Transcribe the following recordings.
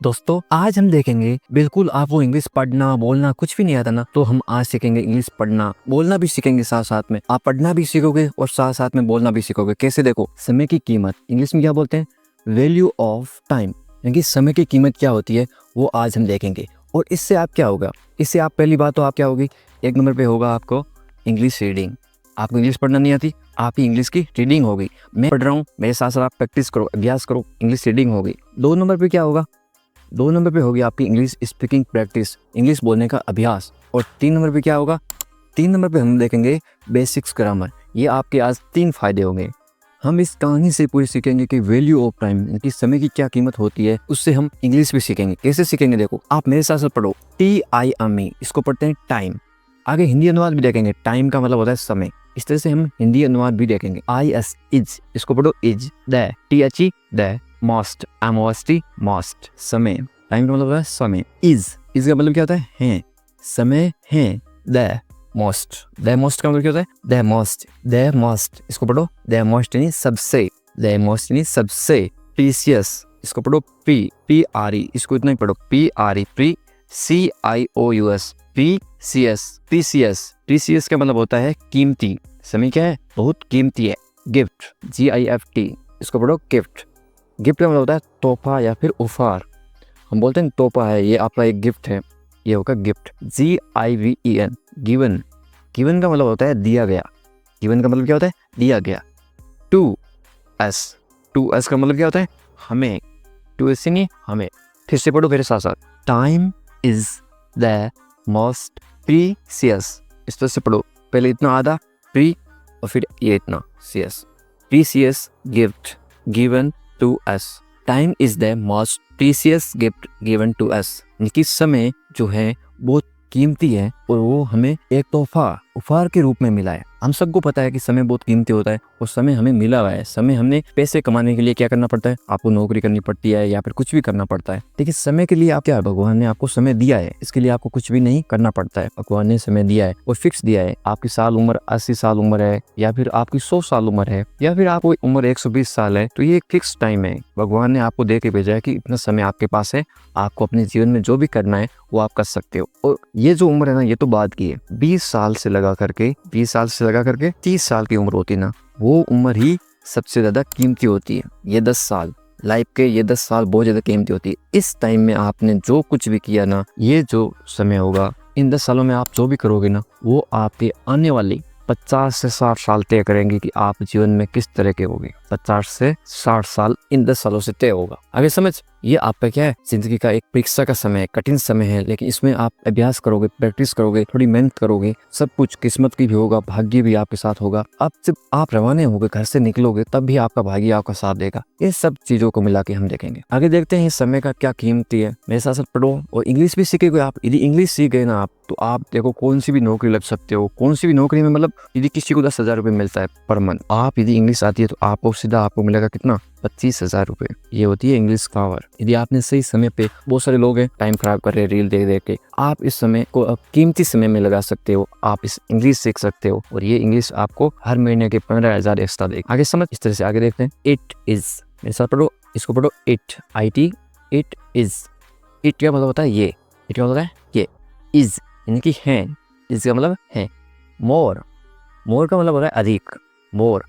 दोस्तों आज हम देखेंगे, बिल्कुल आपको इंग्लिश पढ़ना बोलना कुछ भी नहीं आता ना, तो हम आज सीखेंगे इंग्लिश पढ़ना बोलना भी सीखेंगे। साथ साथ में आप पढ़ना भी सीखोगे और साथ साथ में बोलना भी सीखोगे। कैसे? देखो, समय की कीमत इंग्लिश में क्या बोलते हैं? वैल्यू ऑफ टाइम, यानी समय की कीमत क्या होती है वो आज हम देखेंगे। और इससे आप क्या होगा, इससे आप पहली बात तो आप क्या होगी, एक नंबर पे होगा आपको इंग्लिश रीडिंग। आपको इंग्लिश पढ़ना नहीं आती, आपकी इंग्लिश की रीडिंग होगी। मैं पढ़ रहा हूँ, मेरे साथ साथ आप प्रैक्टिस करो, अभ्यास करो, इंग्लिश रीडिंग होगी। दो नंबर पे क्या होगा? दो नंबर पे होगी आपकी इंग्लिश स्पीकिंग प्रैक्टिस, इंग्लिश बोलने का अभ्यास। और तीन नंबर पे क्या होगा? तीन नंबर पे हम देखेंगे बेसिक्स ग्रामर। ये आपके आज तीन फायदे होंगे। हम इस कहानी से पूरी सीखेंगे कि वैल्यू ऑफ टाइम, यानी समय की क्या कीमत होती है, उससे हम इंग्लिश भी सीखेंगे। कैसे सीखेंगे? देखो, आप मेरे साथ साथ पढ़ो। TIME, इसको पढ़ते हैं टाइम। आगे हिंदी अनुवाद भी देखेंगे। टाइम का मतलब होता है समय, इस तरह से हम हिंदी अनुवाद भी देखेंगे। IS, इज, इसको पढ़ो is. THE, the. Most, MOST, most, समय। टाइम का मतलब होता है समय। इज का मतलब क्या होता है? है, समय है। द मोस्ट, द मोस्ट का मतलब क्या होता है? द मोस्ट, इसको पढ़ो द मोस्ट यानी सबसे। द मोस्ट यानी सबसे। प्रीसियस, इसको पढ़ो PRE, इसको इतना ही पढ़ो PRE, CIOUS, प्रीसियस का मतलब होता है कीमती। समय क्या है? बहुत कीमती है। गिफ्ट, GIFT, इसको पढ़ो गिफ्ट। गिफ्ट का मतलब होता है तोहफा या फिर उपहार। हम बोलते हैं तोहफा है, ये आपका एक गिफ्ट है, ये होगा गिफ्ट। GIVEN, गिवन का मतलब होता है दिया गया। गिवन का मतलब क्या होता है? दिया गया। टू एस का मतलब क्या होता है? हमें। टू एस नहीं, हमें। फिर से पढ़ो मेरे साथ साथ। Time is the most precious, इस तरह से पढ़ो। पहले इतना आधा प्री और फिर ये इतना सीएस। Precious gift given to us. Time is the most precious gift given to us, यानी कि समय जो है बहुत कीमती है और वो हमें एक तोहफा, उपहार के रूप में मिला है। हम सबको पता है कि समय बहुत कीमती होता है और समय हमें मिला हुआ है। समय हमने पैसे कमाने के लिए क्या करना पड़ता है? आपको नौकरी करनी पड़ती है या फिर कुछ भी करना पड़ता है। लेकिन समय के लिए आप क्या है, भगवान ने आपको समय दिया है, इसके लिए आपको कुछ भी नहीं करना पड़ता है। भगवान ने समय दिया है और फिक्स दिया है। आपकी साल उम्र 80 साल उम्र है या फिर आपकी 100 साल उम्र है या फिर आपको उम्र 120 साल है, तो ये एक फिक्स टाइम है। भगवान ने आपको दे के भेजा है कि इतना समय आपके पास है, आपको अपने जीवन में जो भी करना है वो आप कर सकते हो। और ये जो उम्र है ना, ये तो बात की है। 20 साल से लगा करके 30 साल की उम्र होती है ना, वो उम्र ही सबसे ज्यादा कीमती होती है। ये 10 साल लाइफ के, ये 10 साल बहुत ज्यादा कीमती होती है। इस टाइम में आपने जो कुछ भी किया ना, ये जो समय होगा, इन 10 सालों में आप जो भी करोगे ना, वो आपके आने वाली 50 से 60 साल तय करेंगे कि आप जीवन में किस तरह के होगे। 50 से 60 साल इन 10 सालों से तय होगा। आगे समझ, ये आपका क्या है? जिंदगी का एक परीक्षा का समय है, कठिन समय है, लेकिन इसमें आप अभ्यास करोगे, प्रैक्टिस करोगे, थोड़ी मेहनत करोगे, सब कुछ किस्मत की भी होगा, भाग्य भी आपके साथ होगा। अब जब आप रवाना होगे, घर से निकलोगे, तब भी आपका भाग्य आपका साथ देगा। ये सब चीजों को मिला के हम देखेंगे। आगे देखते हैं समय का क्या कीमती है। मेरे साथ साथ पढ़ो और इंग्लिश भी सीखेगे आप। यदि इंग्लिश सीख गए ना आप, तो आप देखो कौन सी भी नौकरी लग सकते हो। कौन सी भी नौकरी में मतलब यदि किसी को 10,000 रुपए मिलता है पर मंथ, आप यदि इंग्लिश आती है तो आपको सीधा आपको मिलेगा कितना? 25,000 रुपए। ये होती है इंग्लिश पावर। यदि आपने सही समय पे, बहुत सारे लोग हैं टाइम खराब कर रहे हैं रील देख देख के, आप इस समय को अब कीमती समय में लगा सकते हो। आप इस इंग्लिश सीख सकते हो और ये इंग्लिश आपको हर महीने के 15,000 एक्स्ट्रा देगा। आगे समझ, इस तरह से आगे देखते हैं। इट इज, मेरे साथ पढ़ो, इसको पढ़ो it, IT, it is. It का मतलब होता है ये, इट का मतलब होता है ये। इज यानी कि है, इज का मतलब है। मोर का मतलब होता है अधिक। मोर,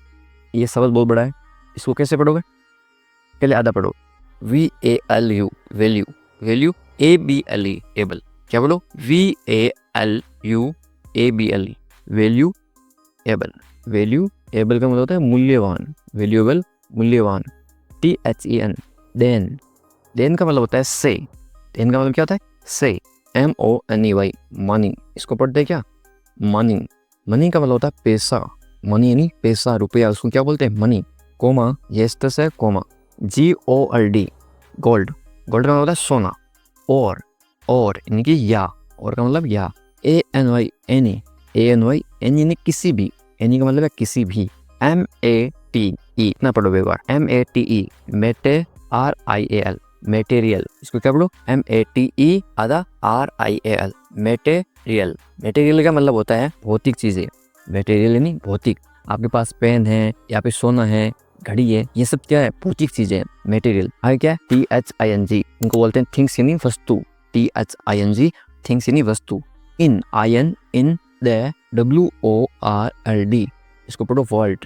ये शब्द बहुत बड़ा है, इसको कैसे पढ़ोगे? पहले आधा पढ़ो। VALU, value, ABLE, able. क्या बोलो? VALU ABLE, value able. का मतलब होता है मूल्यवान, वैल्यूएबल, मूल्यवान। THEN, देन का मतलब होता है से। देन का मतलब क्या होता है? से। MONEY, मनी, इसको पढ़ते क्या? मनी का मतलब होता है पैसा। मनी यानी पैसा, रुपया, उसको क्या बोलते हैं? मनी। कोमा, ये इस तरह से कोमा। GOLD, गोल्ड का मतलब होता है सोना। और यानी कि या, और का मतलब या। ANY, यानी किसी भी, एनी का मतलब है किसी भी। MATE, इतना पढ़ो एक बार। MATE, मेटे, RIAL, मेटेरियल, इसको क्या पढ़ो? MATE आधा RIAL, मेटेरियल का मतलब होता है भौतिक चीजें। मेटेरियल यानी भौतिक। आपके पास पेन है या फिर सोना है घड़ी है, ये सब क्या है, भौतिक चीजें हैं, मटेरियल। आगे क्या है, THING, इनको बोलते हैं थिंग्स यानी वस्तु, THING थिंग्स यानी वस्तु। In ion in the WORLD, इसको पढ़ो वर्ल्ड,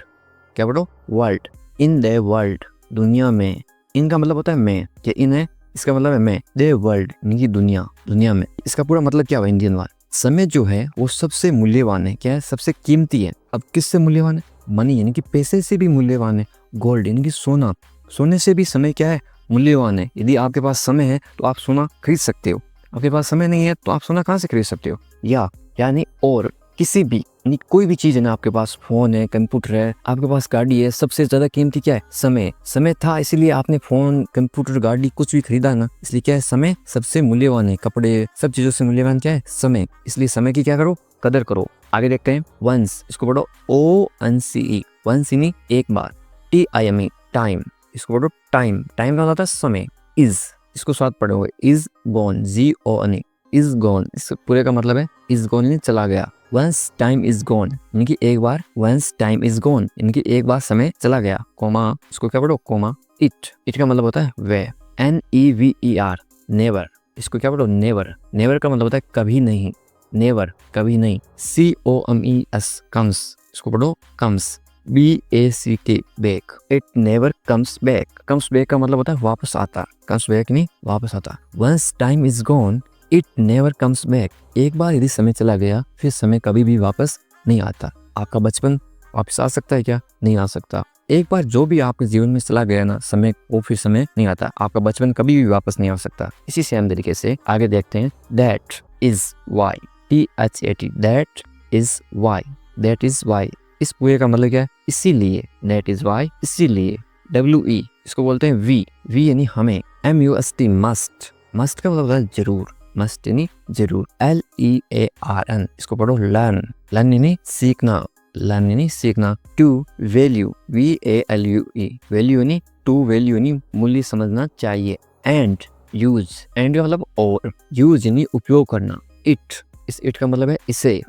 क्या पढ़ो, वर्ल्ड। इन द वर्ल्ड, दुनिया में, इनका मतलब होता है मैं, क्या इन है, इसका मतलब है मैं, द वर्ल्ड यानी दुनिया, दुनिया में। इसका पूरा मतलब क्या हुआ इंडियन वाला, समय जो है वो सबसे मूल्यवान है, क्या है, सबसे कीमती है। अब किससे मूल्यवान है, मनी यानी कि पैसे से भी मूल्यवान है, गोल्ड यानी कि सोना, सोने से भी समय क्या है, मूल्यवान है। यदि आपके पास समय है तो आप सोना खरीद सकते हो, आपके पास समय नहीं है तो आप सोना कहाँ से खरीद सकते हो। या यानी और किसी भी, यानी कोई भी चीज है ना, आपके पास फोन है, कंप्यूटर है, आपके पास गाड़ी है, सबसे ज्यादा कीमती क्या है, समय। समय था इसीलिए आपने फोन, कंप्यूटर, गाड़ी कुछ भी खरीदा ना, इसलिए क्या है, समय सबसे मूल्यवान है। कपड़े, सब चीजों से मूल्यवान क्या है, समय। इसलिए समय की क्या करो, कदर करो। आगे देखते हैं वंस, इसको पढ़ो ONCE, वंस यानी एक बार। TIME टाइम, इसको पढ़ो टाइम, टाइम का होता है समय। इज, इसको साथ पढ़ोगे, is gone, GONE, is gone, इस पूरे का मतलब है इज गॉन यानी चला गया। वंस टाइम इज गॉन यानी कि एक बार, वंस टाइम इज गॉन यानी कि एक बार समय चला गया, कोमा, इसको क्या पढ़ो, कोमा। इट का मतलब होता है वे, NEVER नेवर, इसको क्या पढ़ो, नेवर, नेवर का मतलब होता है कभी नहीं, नेवर कभी नहीं। COMES कम्स, इसको पढ़ो comes. BACK back, it never comes back, comes back का मतलब होता है वापस आता, कम्स बैक नहीं वापस आता। Once time is gone it never comes back, एक बार यदि समय चला गया फिर समय कभी भी वापस नहीं आता। आपका बचपन वापस आ सकता है क्या, नहीं आ सकता। एक बार जो भी आपके जीवन में चला गया ना समय, वो फिर समय नहीं आता, आपका बचपन कभी भी वापस नहीं आ सकता। इसी सेम तरीके से आगे देखते हैं, that is why, THAT that is why, that is why, इस पूरे का मतलब क्या है, इसीलिए, दैट इज वाई इसीलिए। WE, इसको बोलते हैं वी यानी हमें। MUST मस्ट, मस्ट का मतलब होता है जरूर, मस्ट यानी जरूर। LEARN, इसको पढ़ो लर्न, लर्न यानी सीखना, लर्न यानी सीखना। टू वैल्यू, VALUE, वैल्यू यानी टू, वैल्यू यानी मूल्य समझना चाहिए। एंड यूज, एंड का मतलब और, यूज यानी उपयोग करना। इट, इस इट का मतलब है इसे,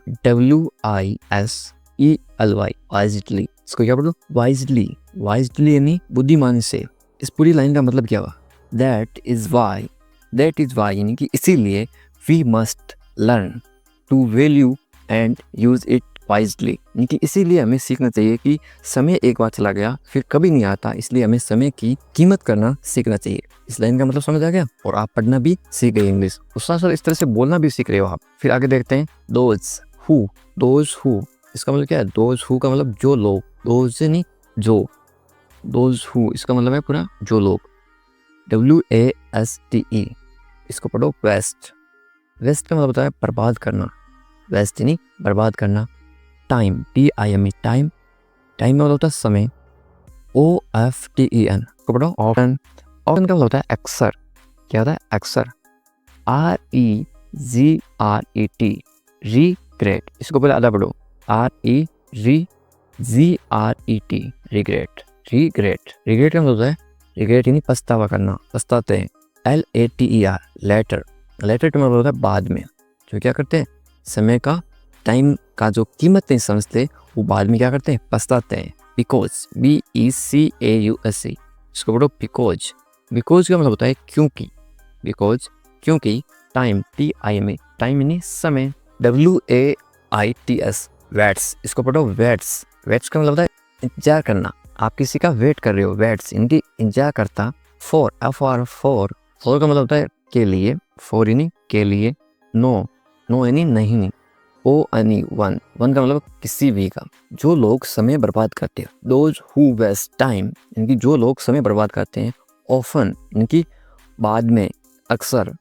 WISELY, वाइजली, इसको क्या पढ़ो, वाइजली, वाइजली यानी बुद्धिमानी से। इस पूरी लाइन का मतलब क्या हुआ, that is why, that is why यानी कि इसीलिए, we must learn to value and use it wisely, यानी कि इसीलिए हमें सीखना चाहिए कि समय एक बार चला गया फिर कभी नहीं आता, इसलिए हमें समय की कीमत करना सीखना चाहिए। इस लाइन का मतलब समझ आ गया, और आप पढ़ना भी सीख गए इंग्लिश, उस साथ साथ इस तरह से बोलना भी सीख रहे हो आप। फिर आगे देखते हैं दोज हु, इसका मतलब क्या है, दोज हु का मतलब जो लोग, दोज से नहीं जो, दोज हु इसका मतलब है पूरा जो लोग। WASTE, इसको पढ़ो वेस्ट, वेस्ट का मतलब होता है बर्बाद करना, वेस्ट नहीं बर्बाद करना। टाइम, TIME टाइम, टाइम का मतलब होता है समय। OFTEN, इसको पढ़ो ऑफ्टन, ऑफ्टन का मतलब होता है अक्सर, क्या होता है अक्सर। REGRET रिग्रेट, इसको पहले आधा पढ़ो, REGRET रिग्रेट, रिग्रेट, रिग्रेट का मतलब होता है, रिग्रेट यानी पछतावा करना, पछताते हैं। LATER लेटर, लेटर का मतलब होता है बाद में, जो क्या करते हैं, समय का, टाइम का जो कीमत नहीं समझते वो बाद में क्या करते हैं, पछताते हैं। बिकॉज, BECAUSE, इसको पढ़ो बिकॉज, बिकॉज का मतलब होता है क्योंकि, बिकॉज क्योंकि। टाइम, TIME टाइम यानी समय। WAITS वेट्स, इसको पढ़ो वेट्स, वेट्स का मतलब होता है इंतजार करना, आप किसी का वेट कर रहे हो, वेट्स इनकी इंतजार करता। फॉर, फॉर का मतलब होता है के लिए, फॉर यानी के लिए। नो, नो यानी नहीं। वन का मतलब किसी भी का, जो लोग समय बर्बाद करते हैं। दोज हु वेस्ट टाइम, इनकी जो लोग समय बर्बाद करते हैं। ऑफन इनकी बाद में, अक्सर।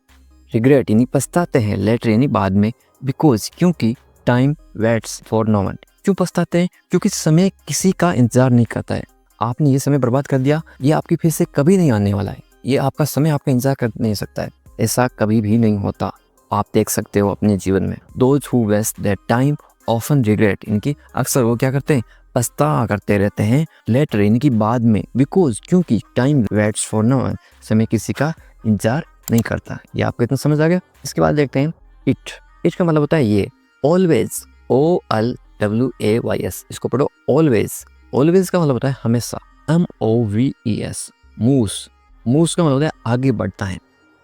रिग्रेट यानी पछताते हैं, लेटर यानी बाद में। बिकॉज क्योंकि। Time waits for no one, क्यों पछताते हैं, क्योंकि समय किसी का इंतजार नहीं करता है। आपने ये समय बर्बाद कर दिया, ये आपकी फिर से कभी नहीं आने वाला है, ये आपका समय आपका इंतजार कर नहीं सकता है, ऐसा कभी भी नहीं होता। आप देख सकते हो अपने जीवन में। Those who waste their time often regret, इनकी अक्सर वो क्या करते हैं, पछता करते रहते हैं। लेटर इनकी बाद में। बिकॉज क्योंकि। Time waits for no one, समय किसी का इंतजार नहीं करता। ये आपको इतना समझ आ गया। इसके बाद देखते हैं इट, इट का मतलब होता है ये। ऑलवेज, OLWAYS, इसको पढ़ो ऑलवेज, ऑलवेज का मतलब होता है हमेशा, MOVES, मूव्स। मूव्स का मतलब होता है आगे बढ़ता है,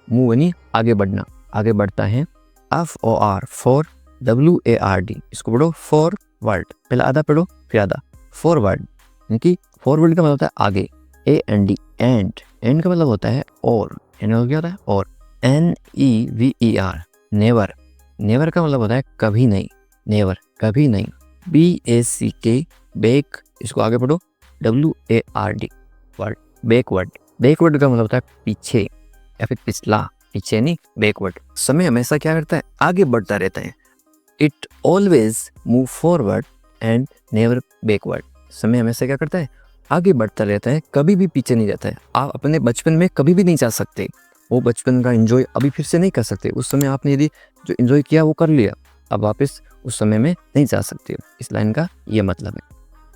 मूव यानी आगे बढ़ना, आगे बढ़ता है। FOR फॉर, WARD इसको पढ़ो फॉरवर्ड, पहला आधा पढ़ो फिर आधा, फॉरवर्ड यानी फॉरवर्ड का मतलब होता है आगे। AND एंड का मतलब होता है और, एंड क्या होता है और। NEVER नेवर, नेवर का मतलब होता है कभी नहीं, नेवर कभी नहीं। BACK बेक, इसको आगे पढ़ो WARD वर्ड, बैकवर्ड, बैकवर्ड का मतलब होता है पीछे या फिर पिछला, पीछे नहीं बैकवर्ड। समय हमेशा क्या करता है आगे बढ़ता रहता है। It always move forward and never backward, समय हमेशा क्या करता है आगे बढ़ता रहता है, कभी भी पीछे नहीं जाता है। आप अपने बचपन में कभी भी नहीं जा सकते, वो बचपन का एंजॉय अभी फिर से नहीं कर सकते। उस समय आपने यदि जो एंजॉय किया वो कर लिया, अब वापस उस समय में नहीं जा सकते। इस लाइन का ये मतलब है।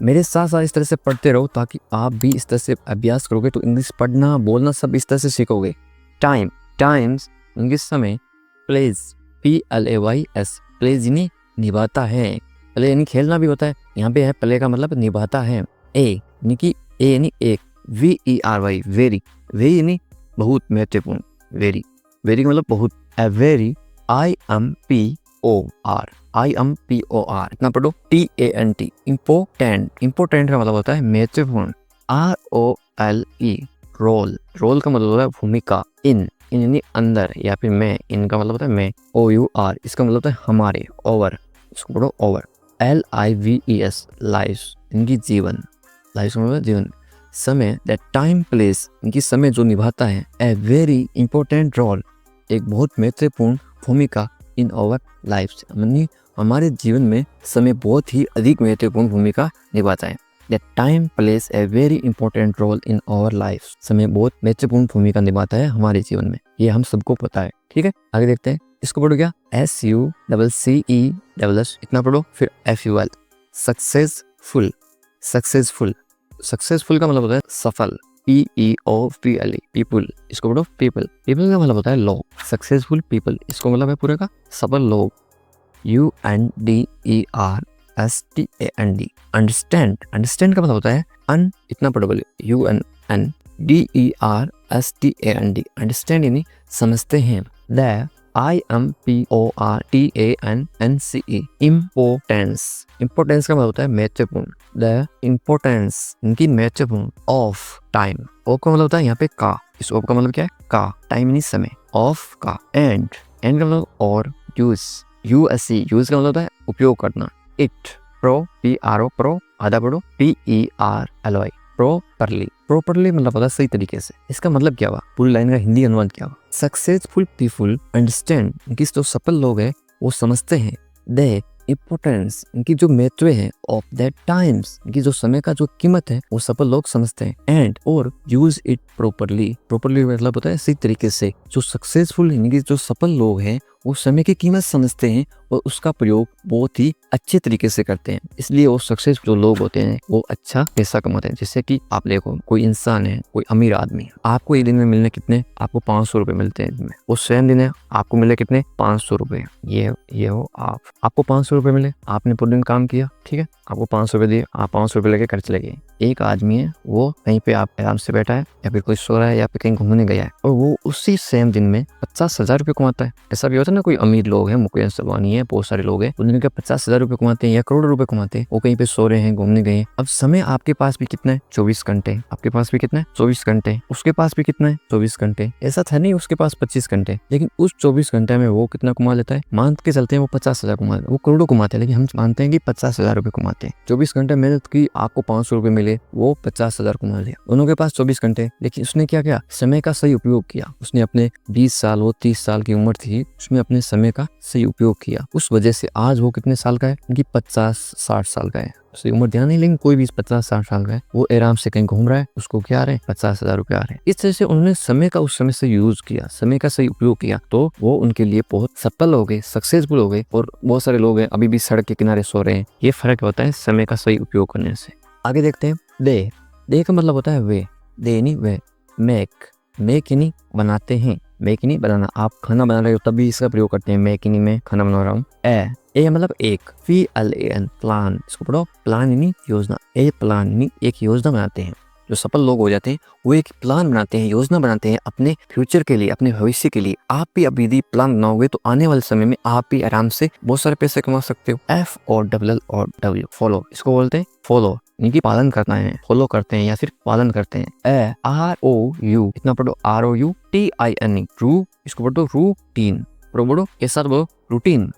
मेरे साथ साथ इस तरह से पढ़ते रहो ताकि आप भी इस तरह से अभ्यास करोगे तो इंग्लिश पढ़ना बोलना सब इस तरह से सीखोगे। टाइम, टाइम्स इंग्लिश समय। प्लेज, PLAYS प्लेज यानी निभाता है, प्ले यानी खेलना भी होता है, यहाँ पे है प्ले का मतलब निभाता है। ए यानी एक, VERY वेरी, वेरी यानी बहुत महत्वपूर्ण, वेरी, वेरी का मतलब बहुत। ए वेरी, IMPOR इतना पढ़ो। TANT इम्पोर्टेंट, इम्पोर्टेंट का मतलब होता है महत्वपूर्ण। ROLE रोल, रोल का मतलब होता है भूमिका। इन यानी अंदर या फिर में, इनका मतलब होता है मैं। OUR इसका मतलब होता है हमारे, ओवर इसको पढ़ो ओवर। LIVES लाइफ इनकी जीवन, लाइफ मतलब जीवन। समय, दैट टाइम प्लेस इनकी समय जो निभाता है। ए वेरी इंपॉर्टेंट रोल एक बहुत महत्वपूर्ण भूमिका इन आवर लाइफ, यानी हमारे जीवन में समय बहुत ही अधिक महत्वपूर्ण भूमिका निभाता है। That time plays a very important role in our life, समय बहुत महत्वपूर्ण भूमिका निभाता है हमारे जीवन में, ये हम सबको पता है। ठीक है, आगे देखते हैं। इसको पढ़ो क्या, SUCCESS इतना पढ़ो, फिर FUL सक्सेसफुल, सक्सेसफुल, सक्सेसफुल का मतलब होता है सफल। PEOPLE पीपुल इसको पढ़ो पीपल, पीपल का मतलब होता है लोग। सक्सेसफुल पीपल इसको मतलब है पूरे का सफल लोग। UNDERSTAND अंडरस्टैंड, अंडरस्टैंड का मतलब होता है अन, इतना पढ़ो बोले UNNDERSTAND अंडरस्टैंड यानी समझते हैं। द IMPORTANCE इम्पोर्टेंस, इम्पोर्टेंस का मतलब होता है महत्वपूर्ण। द इम्पोर्टेंस इनकी महत्वपूर्ण ऑफ टाइम, ऑफ का मतलब होता है यहाँ पे का, इस ऑफ का मतलब क्या है का, टाइम यानी समय, ऑफ का। एंड का मतलब और। यूज, USE यूज का मतलब होता है उपयोग करना। इट, PRO प्रो आधा पढ़ो, PERLY प्रॉपरली, प्रॉपरली मतलब होता है सही तरीके से। इसका मतलब क्या हुआ, पूरी लाइन का हिंदी अनुवाद क्या हुआ। सक्सेसफुल पीपुल अंडरस्टैंड इनकी जो सफल लोग हैं वो समझते हैं। द इम्पोर्टेंस इनकी जो महत्व है ऑफ दैट टाइम्स इनकी जो समय का जो कीमत है वो सफल लोग समझते हैं। एंड और यूज इट प्रॉपरली, प्रॉपरली मतलब होता है सही तरीके से। जो सक्सेसफुल इनकी जो सफल लोग हैं वो समय की कीमत समझते हैं और उसका प्रयोग बहुत ही अच्छे तरीके से करते हैं, इसलिए वो सक्सेसफुल जो लोग होते हैं वो अच्छा पैसा कमाते हैं। जैसे कि आप देखो कोई इंसान है, कोई अमीर आदमी, आपको एक दिन में मिलने कितने, आपको 500 रुपए मिलते हैं दिन में। वो सेम दिन है आपको मिले कितने 500 रुपए। ये हो आपको 500 रुपए मिले, आपने पूरे दिन काम किया, ठीक है, आपको 500 रुपए दिए, आप 500 रुपए लेके घर चले गए। एक आदमी है वो कहीं पे आप आराम से बैठा है या फिर कोई सो रहा है या फिर कहीं घूमने गया है और वो उसी सेम दिन में 50,000 रुपए कमाता है। ऐसा भी होता है ना, कोई अमीर लोग हैं, मुकेश अंबानी है, बहुत सारे लोग हैं, उन्होंने क्या 50,000 रुपए कमाते हैं या करोड़ों रुपए कमाते हैं, वो कहीं पे सो रहे हैं, घूमने गए हैं। अब समय आपके पास भी कितना है 24 घंटे, आपके पास भी कितना है 24 घंटे, उसके पास भी कितना है 24 घंटे। ऐसा था नहीं उसके पास 25 घंटे, लेकिन उस 24 घंटे में वो कितना कमा लेता है, मान के चलते हैं वो 50,000 कमा, वो करोड़ों कमाते हैं, लेकिन हम मानते हैं कि 50,000 रुपए कमाते हैं। 24 घंटे मेहनत की, आपको 500 रुपए मिले, वो 50,000 कमा लिया। दोनों के पास 24 घंटे, लेकिन उसने क्या किया, समय का सही उपयोग किया। उसने अपने 20 साल, वो 30 साल की उम्र थी, उसमें अपने समय का सही उपयोग किया। उस वजह से आज वो कितने साल का है, उनकी 50-60 साल का है। उसकी उम्र ध्यान नहीं, लेकिन कोई भी 50-60 साल का है, वो आराम से कहीं घूम रहा है, उसको क्या आ रहे हैं 50,000 रुपए आ रहे हैं। इस तरह से उन्होंने समय का उस समय से यूज किया, समय का सही उपयोग किया, तो वो उनके लिए बहुत सफल हो गए, सक्सेसफुल हो गए। और बहुत सारे लोग हैं अभी भी सड़क के किनारे सो रहे हैं। ये फर्क होता है समय का सही उपयोग करने से। आगे देखते हैं। दे का मतलब होता है वे, दे यानी वे। मेक यानी बनाते हैं, मेक यानी बनाना। आप खाना बना रहे हो तब भी इसका प्रयोग करते हैं, मेक यानी मैं खाना बना रहा हूँ। ए मतलब एक, PLAN प्लान, इसको पढ़ो प्लान यानी योजना। ए प्लान यानी एक योजना बनाते हैं। जो सफल लोग हो जाते हैं वो एक प्लान बनाते हैं, योजना बनाते हैं अपने फ्यूचर के लिए, अपने भविष्य के लिए। आप भी अभी यदि प्लान बनाओगे तो आने वाले समय में आप भी आराम से बहुत सारे पैसे कमा सकते हो। F और L और W, फॉलो, इसको बोलते हैं फॉलो, इनकी पालन करना है, फॉलो करते हैं या सिर्फ पालन करते हैं। ROU, इतना पढ़ो, ROUTINE, रू, इसको पढ़ो रूटीन, पढ़ो के साथ बोलो रूटीन।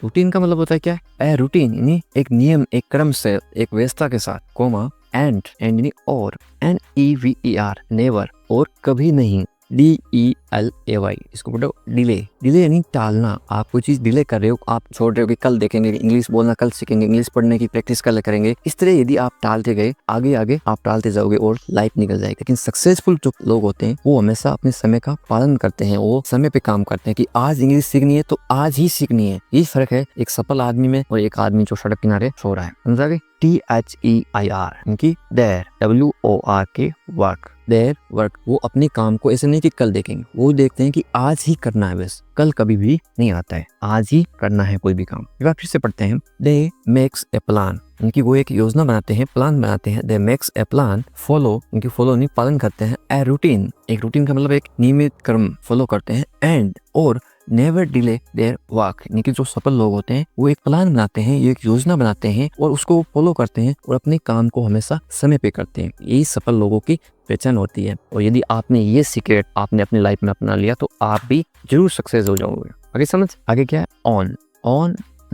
रूटीन का मतलब होता है क्या? ए रूटीन यानी एक नियम, एक क्रम से, एक व्यवस्था के साथ, कोमा एंड यानी और, NEVER, नेवर, और कभी नहीं, DELAY, इसको पढ़ो डिले यानी टालना। आप कोई चीज डिले कर रहे हो, आप छोड़ रहे हो कि कल देखेंगे, इंग्लिश बोलना कल सीखेंगे, इंग्लिश पढ़ने की प्रैक्टिस कल करेंगे। इस तरह यदि आप टालते गए, आगे आप टालते जाओगे और लाइफ निकल जाएगी। लेकिन सक्सेसफुल जो लोग होते हैं वो हमेशा अपने समय का पालन करते हैं, वो समय पे काम करते हैं कि आज इंग्लिश सीखनी है तो आज ही सीखनी है। ये फर्क है एक सफल आदमी में और एक आदमी जो सड़क किनारे सो रहा है। समझा गए? THEIR, इनकी their, WORK, work, their work. वो अपने काम को ऐसे नहीं कि कल देखेंगे, वो देखते हैं कि आज ही करना है, बस कल कभी भी नहीं आता है, आज ही करना है कोई भी काम। एक बार फिर से पढ़ते हैं। दे मेक्स ए प्लान, इनकी वो एक योजना बनाते हैं, प्लान बनाते हैं। दे मेक्स ए प्लान, फॉलो, इनकी फॉलो नहीं पालन करते हैं। ए रूटीन, एक रूटीन का मतलब एक नियमित क्रम फॉलो करते हैं। एंड और नेवर डिले देयर वर्क, यानी कि जो सफल लोग होते हैं वो एक प्लान बनाते हैं, ये एक योजना बनाते हैं और उसको फॉलो करते हैं और अपने काम को हमेशा समय पे करते हैं। यही सफल लोगों की पहचान होती है। और यदि आपने ये सीक्रेट आपने अपनी लाइफ में अपना लिया तो आप भी जरूर सक्सेस हो जाओगे। आगे समझ, आगे क्या है? On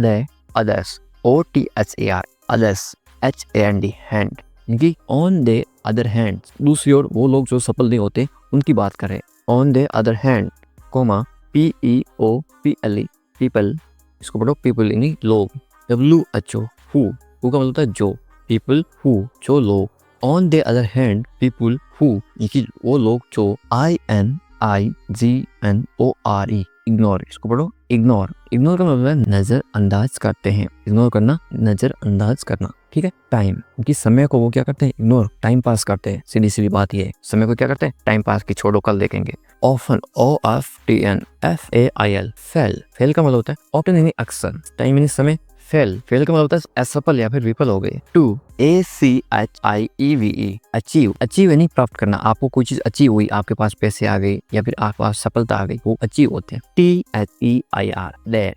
the others, OTHAR, others, HAND, hand, यानी ऑन द अदर हैंड, दूसरी ओर वो लोग जो सफल नहीं होते उनकी बात करें। On the other hand, comma PEOPLE, people, इसको पढ़ो पीपल यानी लोग। WHO, हु का मतलब होता है जो, पीपल हु, जो लोग। On the other hand, people who, यानी वो लोग जो। INIGNORE, इग्नोर, इसको पढ़ो इग्नोर का मतलब है नजरअंदाज करते हैं। इग्नोर करना, नजरअंदाज करना, ठीक है। टाइम, क्योंकि समय को वो क्या करते हैं? इग्नोर, टाइम पास करते हैं। सीधी बात ये है, समय को क्या करते हैं? टाइम पास, की छोड़ो कल देखेंगे। ऑफन, OFTN, FAIL, फेल का मतलब होता है ऑफ्टन यानी अक्सर, टाइम यानी समय, फेल का मतलब होता है असफल या फिर विफल हो गए। टू, ACHIEVE, अचीव यानी प्राप्त करना। आपको कोई चीज अचीव हुई, आपके पास पैसे आ गए या फिर आपके पास सफलता आ गई, वो अचीव होते हैं। THEIR, their,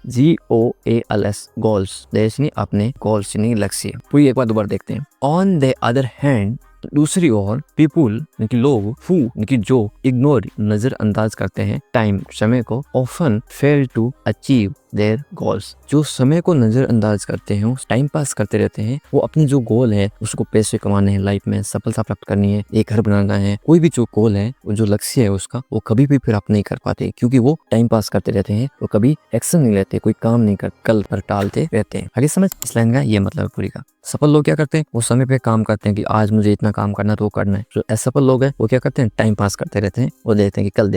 GOALS, goals, their अपने, गोल्स यानी लक्ष्य। पूरी एक बार दोबारा देखते हैं। ऑन द अदर हैंड, दूसरी ओर, पीपुल यानी लोग, हु यानी जो, इग्नोर नजरअंदाज करते हैं टाइम समय को, often fail to achieve their goals, जो समय को नजरअंदाज करते हैं, टाइम पास करते रहते हैं, वो अपनी जो गोल है उसको पैसे कमाने हैं, लाइफ में सफलता प्राप्त करनी है, एक घर बनाना है, कोई भी जो गोल है, वो जो लक्ष्य है उसका, वो कभी भी फिर आप नहीं कर पाते क्योंकि वो टाइम पास करते रहते हैं, वो कभी एक्शन नहीं लेते, कोई काम नहीं कर, कल पर टालते रहते हैं। आगे समझ, इस लाइन का ये मतलब पूरी का। सफल लोग क्या करते हैं? वो समय पे काम करते हैं कि आज मुझे इतना काम करना तो वो करना है। जो असफल लोग हैं वो क्या करते हैं? टाइम पास करते रहते हैं, वो देखते हैं कि कल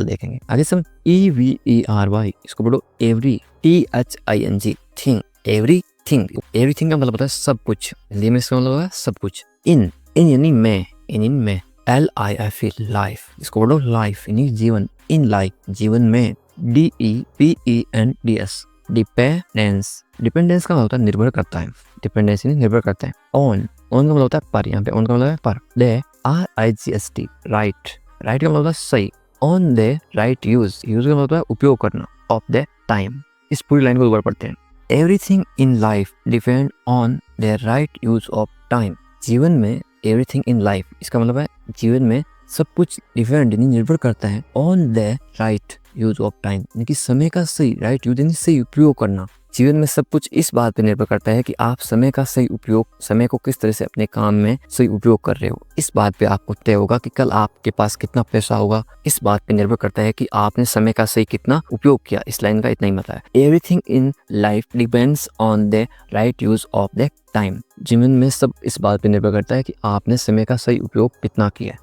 देखेंगे। आगे समझ, EVERY, इसको बोलो एवरी, THING, थिंग, एवरीथिंग का मतलब होता है सब कुछ, हिंदी में इसका मतलब होता है सब कुछ। इन यानी में, LIFE, लाइफ, इसको बोलो लाइफ यानी जीवन, इन लाइफ, जीवन में। DEPENDS, डिपेंडेंस का मतलब होता है निर्भर करता है, डिपेंडेंस यानी निर्भर करता है। ऑन का मतलब होता है पर, यहाँ पे ऑन का मतलब है पर। दे RIGST, राइट का मतलब होता है सही। ऑन द राइट यूज का मतलब होता है उपयोग करना, ऑफ द टाइम। इस पूरी लाइन को दोबारा पढ़ते हैं। Everything in life depend on the right use of time, जीवन में एवरीथिंग इन लाइफ, इसका मतलब है जीवन में सब कुछ डिपेंड यानी निर्भर करता है on the right use of time, यानी कि समय का सही, राइट यूज यानी सही उपयोग करना। जीवन में सब कुछ इस बात पे निर्भर करता है कि आप समय का सही उपयोग, समय को किस तरह से अपने काम में सही उपयोग कर रहे हो। इस बात पे आपको तय होगा कि कल आपके पास कितना पैसा होगा, इस बात पे निर्भर करता है कि आपने समय का सही कितना उपयोग किया। इस लाइन का इतना ही मतलब है। Everything in life depends on the right use of the time, जीवन में सब इस बात पे निर्भर करता है कि आपने समय का सही उपयोग कितना किया।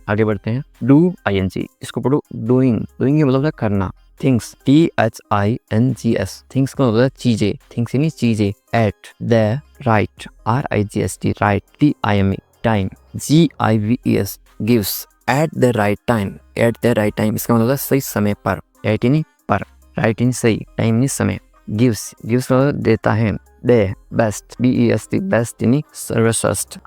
आगे बढ़ते हैं। डू ING, इसको पढ़ो डूइंग का मतलब है करना। थिंग्स, THINGS, थिंग्स का मतलब है चीजें, थिंग्स यानी चीजें। At the right, RIGST, right, TIME, time, GIVES, gives, at the right time, इसका मतलब है सही समय पर। एट यानी पर, राइट यानी सही, टाइम यानी समय। गिव्स, गिव्स मतलब देता है। दे, बेस्ट, BEST, बेस्ट यानी सर्वश्रेष्ठ।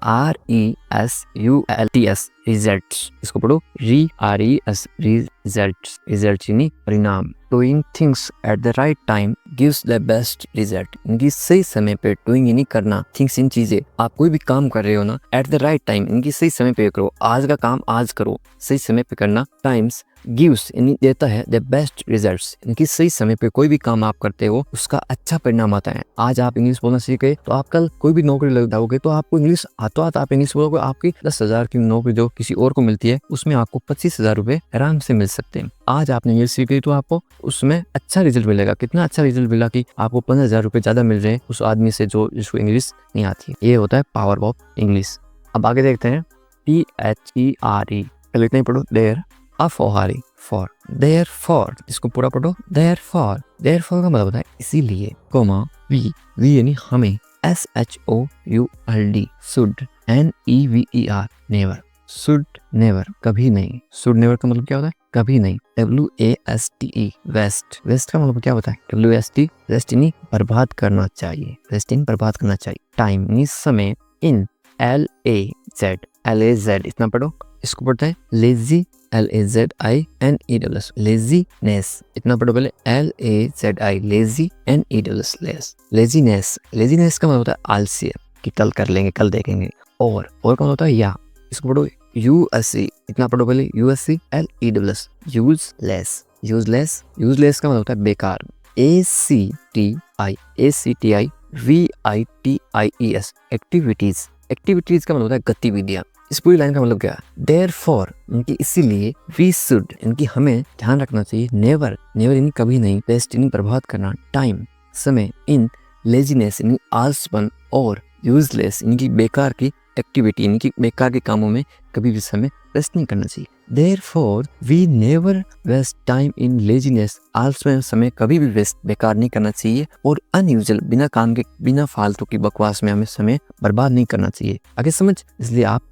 RESULTS, रिजल्ट्स, इसको पढ़ो RES, रिजल्ट्स, रिजल्ट यानी परिणाम। Doing things at the right time gives the best result, इनकी सही समय पे, डूइंग यानी करना, थिंग्स इन चीजें, आप कोई भी काम कर रहे हो ना, एट द राइट टाइम इनकी सही समय पे करो, आज का काम आज करो, सही समय पे करना। टाइम्स गिव्स यानी देता है द बेस्ट रिजल्ट्स, इनकी सही समय पे कोई भी काम आप करते हो उसका अच्छा परिणाम आता है। आज आप इंग्लिश बोलना सीख गए तो आप कल कोई भी नौकरी लग जाओगे तो आपको इंग्लिश हाथों हाथ आप इंग्लिश बोलोगे, आपकी 10,000 की नौकरी जो किसी और को मिलती है उसमें आपको 25,000 रुपए आराम से मिल सकते हैं। आज आपने इंग्लिश सीख गई तो आपको उसमें अच्छा रिजल्ट मिलेगा। कितना अच्छा रिजल्ट मिला कि आपको 15,000 रुपए ज्यादा मिल रहे हैं उस आदमी से जो जिसको इंग्लिश नहीं आती है। ये होता है पावर ऑफ इंग्लिश। अब आगे देखते हैं THERE, पहले इतना ही पढ़ो। देयर अफोहारी फॉर, देयर फॉर, इसको पूरा पढ़ो। देयर फॉर, देयर फॉर का मतलब होता है इसीलिए, कोमा वी, वी यानी हमें, SHOULD, should, NEVER, never, should never, कभी नहीं। शुड नेवर का मतलब क्या होता है? कभी नहीं। WASTE, वेस्ट, वेस्ट का मतलब क्या होता है? WST, वेस्ट यानी बर्बाद करना चाहिए, वेस्ट यानी बर्बाद करना चाहिए। टाइम यानी समय। इन, LAZ, इतना पढ़ो। इसको पढ़ते हैं लेजी, LAZINEWS, लेजीनेस, इतना पढ़ो पहले। LAZI, lazy, NEWS, laziness, laziness का मतलब होता है आलस्य, कि कल कर लेंगे, कल देखेंगे। और का मतलब होता है या, इसको पढ़ो USE, इतना पढ़ो पहले। USE, LEWS, useless, useless, useless का मतलब होता है बेकार। ACTIVITIES, एक्टिविटीज, एक्टिविटीज का मतलब होता है गतिविधियां। इस पूरी लाइन का मतलब क्या है? Therefore, इनकी इसीलिए, we should, इनकी हमें ध्यान रखना चाहिए। नेवर, नेवर यानी कभी नहीं, वेस्ट यानी बर्बाद करना, टाइम समय, इन लेजीनेस यानी आलसपन, और यूजलेस इनकी बेकार की एक्टिविटी, इनकी बेकार के कामों में कभी भी समय वेस्ट नहीं करना चाहिए। Therefore, we never waste time in laziness, आलस समय कभी भी वेस्ट, बेकार नहीं करना चाहिए। और अनयूजुअल, बिना काम के, बिना फालतू की बकवास में हमें समय बर्बाद नहीं करना चाहिए। आगे समझ? इसलिए आप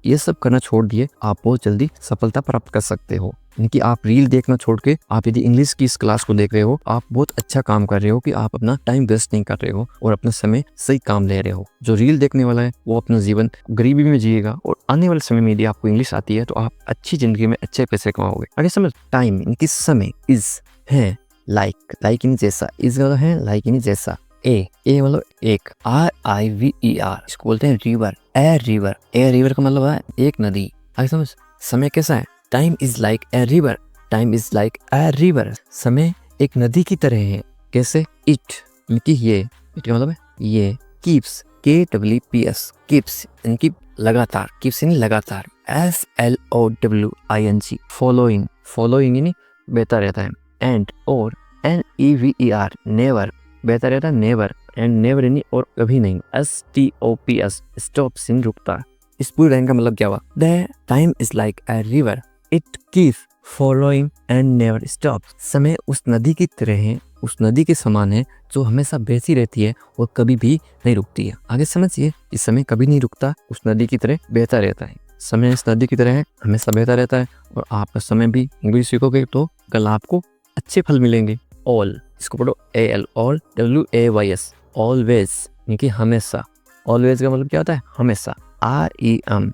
ये सब करना छोड़ दिए, आप बहुत जल्दी सफलता प्राप्त कर सकते हो। इनकी आप रील देखना छोड़ के, आप यदि इंग्लिश की इस क्लास को देख रहे हो, आप बहुत अच्छा काम कर रहे हो कि आप अपना टाइम वेस्ट नहीं कर रहे हो और अपना समय सही काम ले रहे हो। जो रील देखने वाला है वो अपना जीवन गरीबी में जिएगा, और आने वाले समय में यदि आपको इंग्लिश आती है तो आप अच्छी जिंदगी में अच्छे पैसे कमाओगे। आगे समझ? टाइम इनकी समय, इज है लाइक, लाइक इन जैसा, इज है लाइक इन जैसा। ए मतलब एक, RIVER, इसको बोलते हैं river, a river, a river का मतलब है एक नदी। आगे समझ? समय कैसा है? Time is like a river, time is like a river, समय एक नदी की तरह है। कैसे? इट इनकी ये, इट मतलब है ये। कीप्स, KWPS, कीप्स इनकी लगातार, कीप्स यानी लगातार। SLOWING, फॉलोइंग, फॉलोइंग यानी बेहतर रहता है। एंड, और NEVER, नेवर, बेहतर रहता है नेवर। एंड नेवर यानी और कभी नहीं। STOPS, स्टॉप यानी रुकता। इस पूरी लाइन का मतलब क्या हुआ? The time is like a river, it keeps following and never stop, समय उस नदी की तरह है, उस नदी के समान है जो हमेशा बहती रहती है और कभी भी नहीं रुकती है। आगे समझिए, इस समय कभी नहीं रुकता, उस नदी की तरह बहता रहता है। समय इस नदी की तरह है, हमेशा बहता रहता है। और आपका समय भी इंग्लिश सीखोगे तो कल आपको अच्छे फल मिलेंगे। ऑल, इसको पढ़ो AL, ऑल, WAYS, ऑलवेज यानी हमेशा। ऑलवेज का मतलब क्या होता है? हमेशा। REM,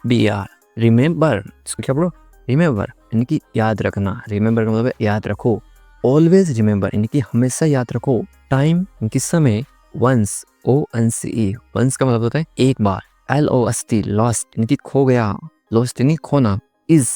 BER, रिमेम्बर, इसको क्या पढ़ो? रिमेम्बर यानी कि याद रखना। रिमेम्बर का मतलब है याद रखो। ऑलवेज रिमेम्बर यानी कि हमेशा याद रखो। टाइम यानी कि समय। वंस, ONCE, वंस का मतलब होता है एक बार। LOST, लॉस्ट यानी कि खो गया, लॉस्ट यानी खोना। इज,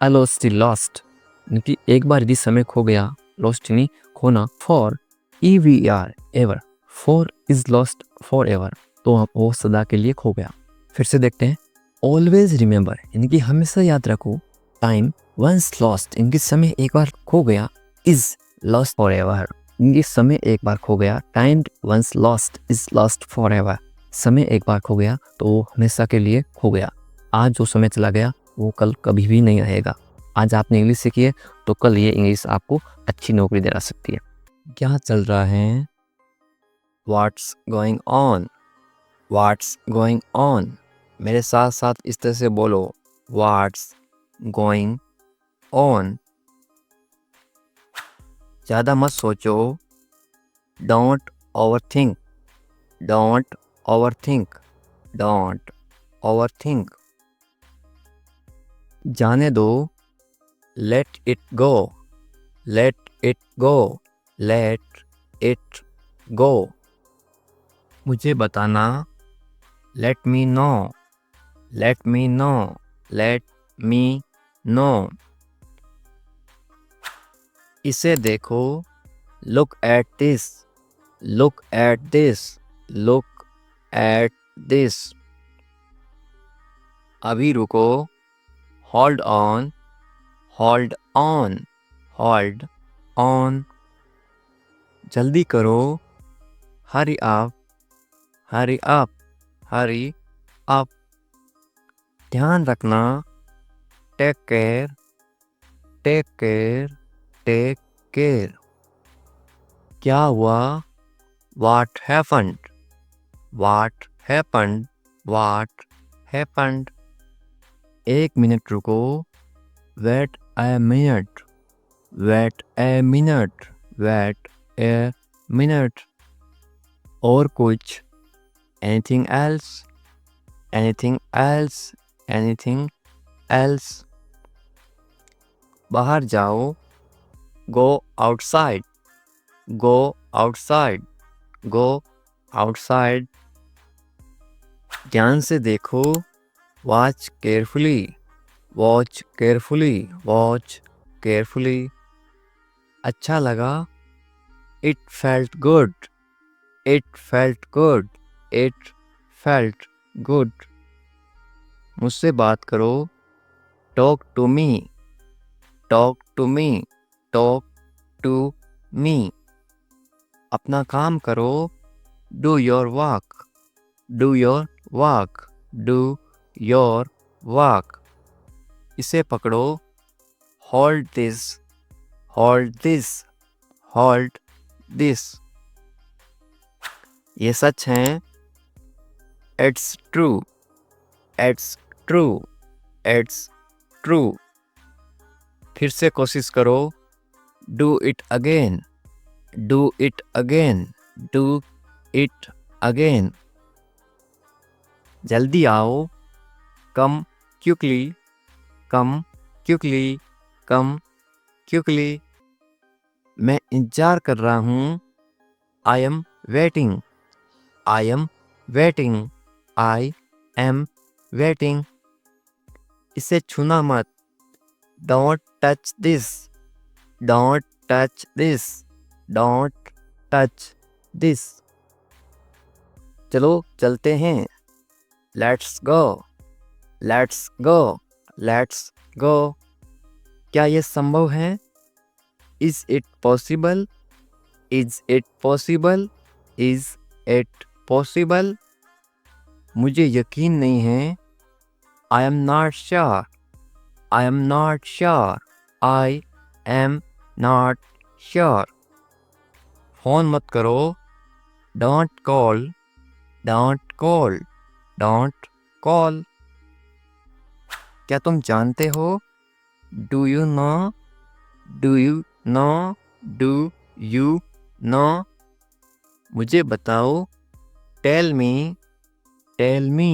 LOST, लॉस्ट यानी कि एक बार यदि समय खो गया, लॉस्ट यानी खोना। For, EVER, ever, for is lost for ever, तो वो सदा के लिए खो गया। फिर से देखते हैं। ऑलवेज रिमेम्बर यानी कि हमेशा याद रखो। टाइम वंस लॉस्ट यानी कि समय एक बार खो गया। इज लॉस्ट फॉर एवर, ये समय एक बार खो गया। Time once lost is lost forever, समय एक बार खो गया तो वो हमेशा के लिए खो गया। आज जो समय चला गया वो कल कभी भी नहीं आएगा। आज आपने इंग्लिश सीखी है तो कल ये इंग्लिश आपको अच्छी नौकरी दिला सकती है। क्या चल रहा है? What's going on, what's going on, मेरे साथ साथ इस तरह से बोलो। व्हाट्स गोइंग ऑन, ज़्यादा मत सोचो, don't overthink, don't overthink, don't overthink. जाने दो, let it go, let it go, let it go. मुझे बताना, let me know, let me know, let me know. इसे देखो, look at this, look at this, look at this. अभी रुको, hold on, hold on, hold on. जल्दी करो, hurry up, hurry up, hurry up. ध्यान रखना, take care, take care, take care. क्या हुआ? What happened? What happened? What happened? एक minute रुको, wait a minute, wait a minute, wait a minute। और कुछ? Anything else? Anything else? Anything else? बाहर जाओ, go outside, go outside, go outside। ध्यान से देखो, watch carefully, watch carefully, watch carefully। अच्छा लगा, it felt good, it felt good, it felt good। मुझसे बात करो, talk to me, talk to me, talk to me। अपना काम करो, do your work, do your work, do your work। इसे पकड़ो, hold this, hold this, hold this। ये सच है, it's true, it's true, it's true। फिर से कोशिश करो, do it again, do it again, do it again। जल्दी आओ, come quickly, come quickly, come quickly। मैं इंतजार कर रहा हूँ, I am waiting, I am waiting, I am waiting। इसे छूना मत, don't touch this, don't touch this, don't touch this। चलो चलते हैं, let's go, let's go, let's go। क्या ये संभव है? Is it possible? Is it possible? Is it possible? मुझे यकीन नहीं है, I am not sure, I am not sure, I am not sure। Phone मत करो, don't call, don't call, don't call। क्या तुम जानते हो? Do you know? Do you know? Do you know? मुझे बताओ, tell me, tell me,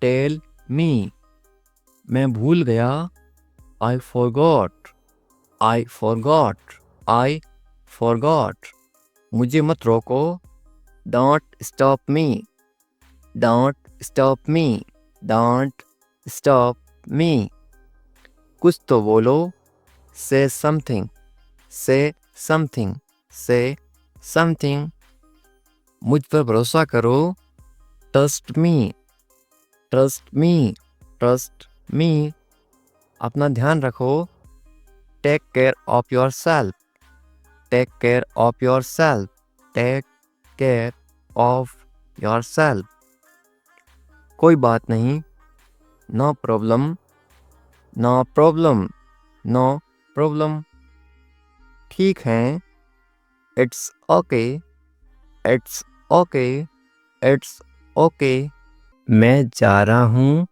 tell me। मैं भूल गया, I forgot, I forgot, I forgot। मुझे मत रोको, don't stop me, don't stop me, don't stop me। कुछ तो बोलो, say something, say something, say something। मुझ पर भरोसा करो, trust me, trust me, trust me। अपना ध्यान रखो, take care of yourself, take care of yourself, take care of yourself। कोई बात नहीं, no problem, no problem, no problem। ठीक है, it's okay, it's okay, it's okay। मैं जा रहा हूँ,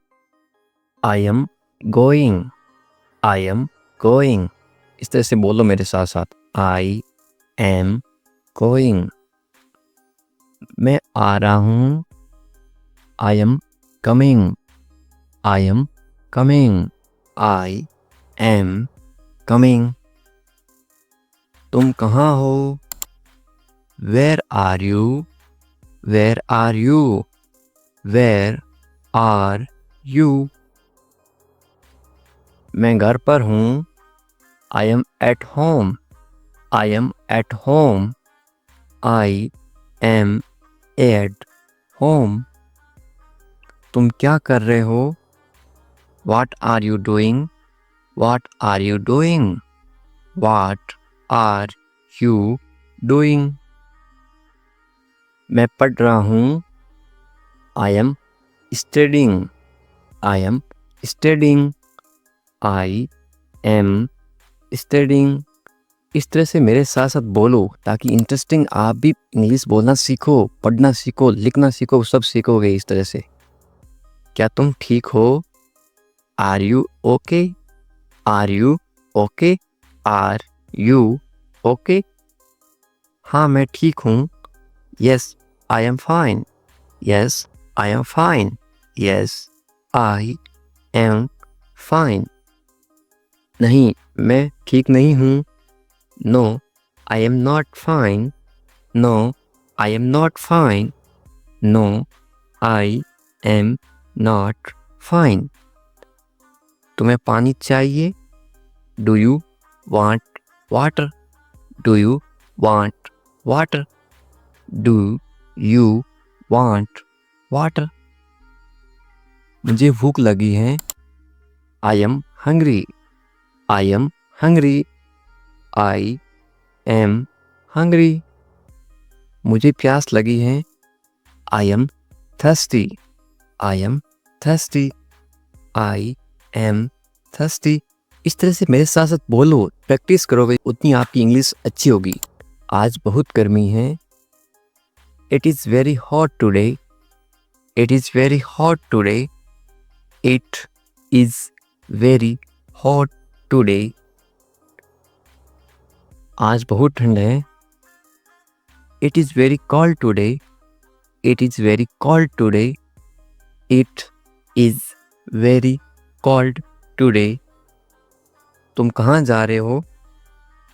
I am going, I am going। इस तरह से बोलो मेरे साथ साथ, I am going. मैं आ रहा हूँ, I am coming. I am coming. I am coming. तुम कहाँ हो? Where are you? Where are you? Where are you? मैं घर पर हूँ, I am at home. I am at home. I am at home. तुम क्या कर रहे हो? What are you doing? What are you doing? What are you doing? मैं पढ़ रहा हूँ, I am studying. I am studying. I am studying. इस तरह से मेरे साथ साथ बोलो ताकि इंटरेस्टिंग आप भी इंग्लिश बोलना सीखो, पढ़ना सीखो, लिखना सीखो, सब सीखोगे इस तरह से। क्या तुम ठीक हो? Are you okay? Are you okay? Are you okay? हाँ मैं ठीक हूँ। Yes, I am fine. Yes, I am fine. Yes, I am fine. नहीं, मैं ठीक नहीं हूँ। No, I am not fine. No, I am not fine. No, I am not fine. तुम्हें पानी चाहिए? Do you want water? Do you want water? Do you want water? मुझे भूख लगी है। I am hungry. I am hungry. I am hungry. मुझे प्यास लगी है। I am thirsty. I am thirsty. I am thirsty. इस तरह से मेरे साथ साथ बोलो, प्रैक्टिस करोगे उतनी आपकी इंग्लिश अच्छी होगी। आज बहुत गर्मी है। It is very hot today. It is very hot today. It is very hot today. आज बहुत ठंड है। It is very cold today. It is very cold today. It is very cold today. तुम कहाँ जा रहे हो?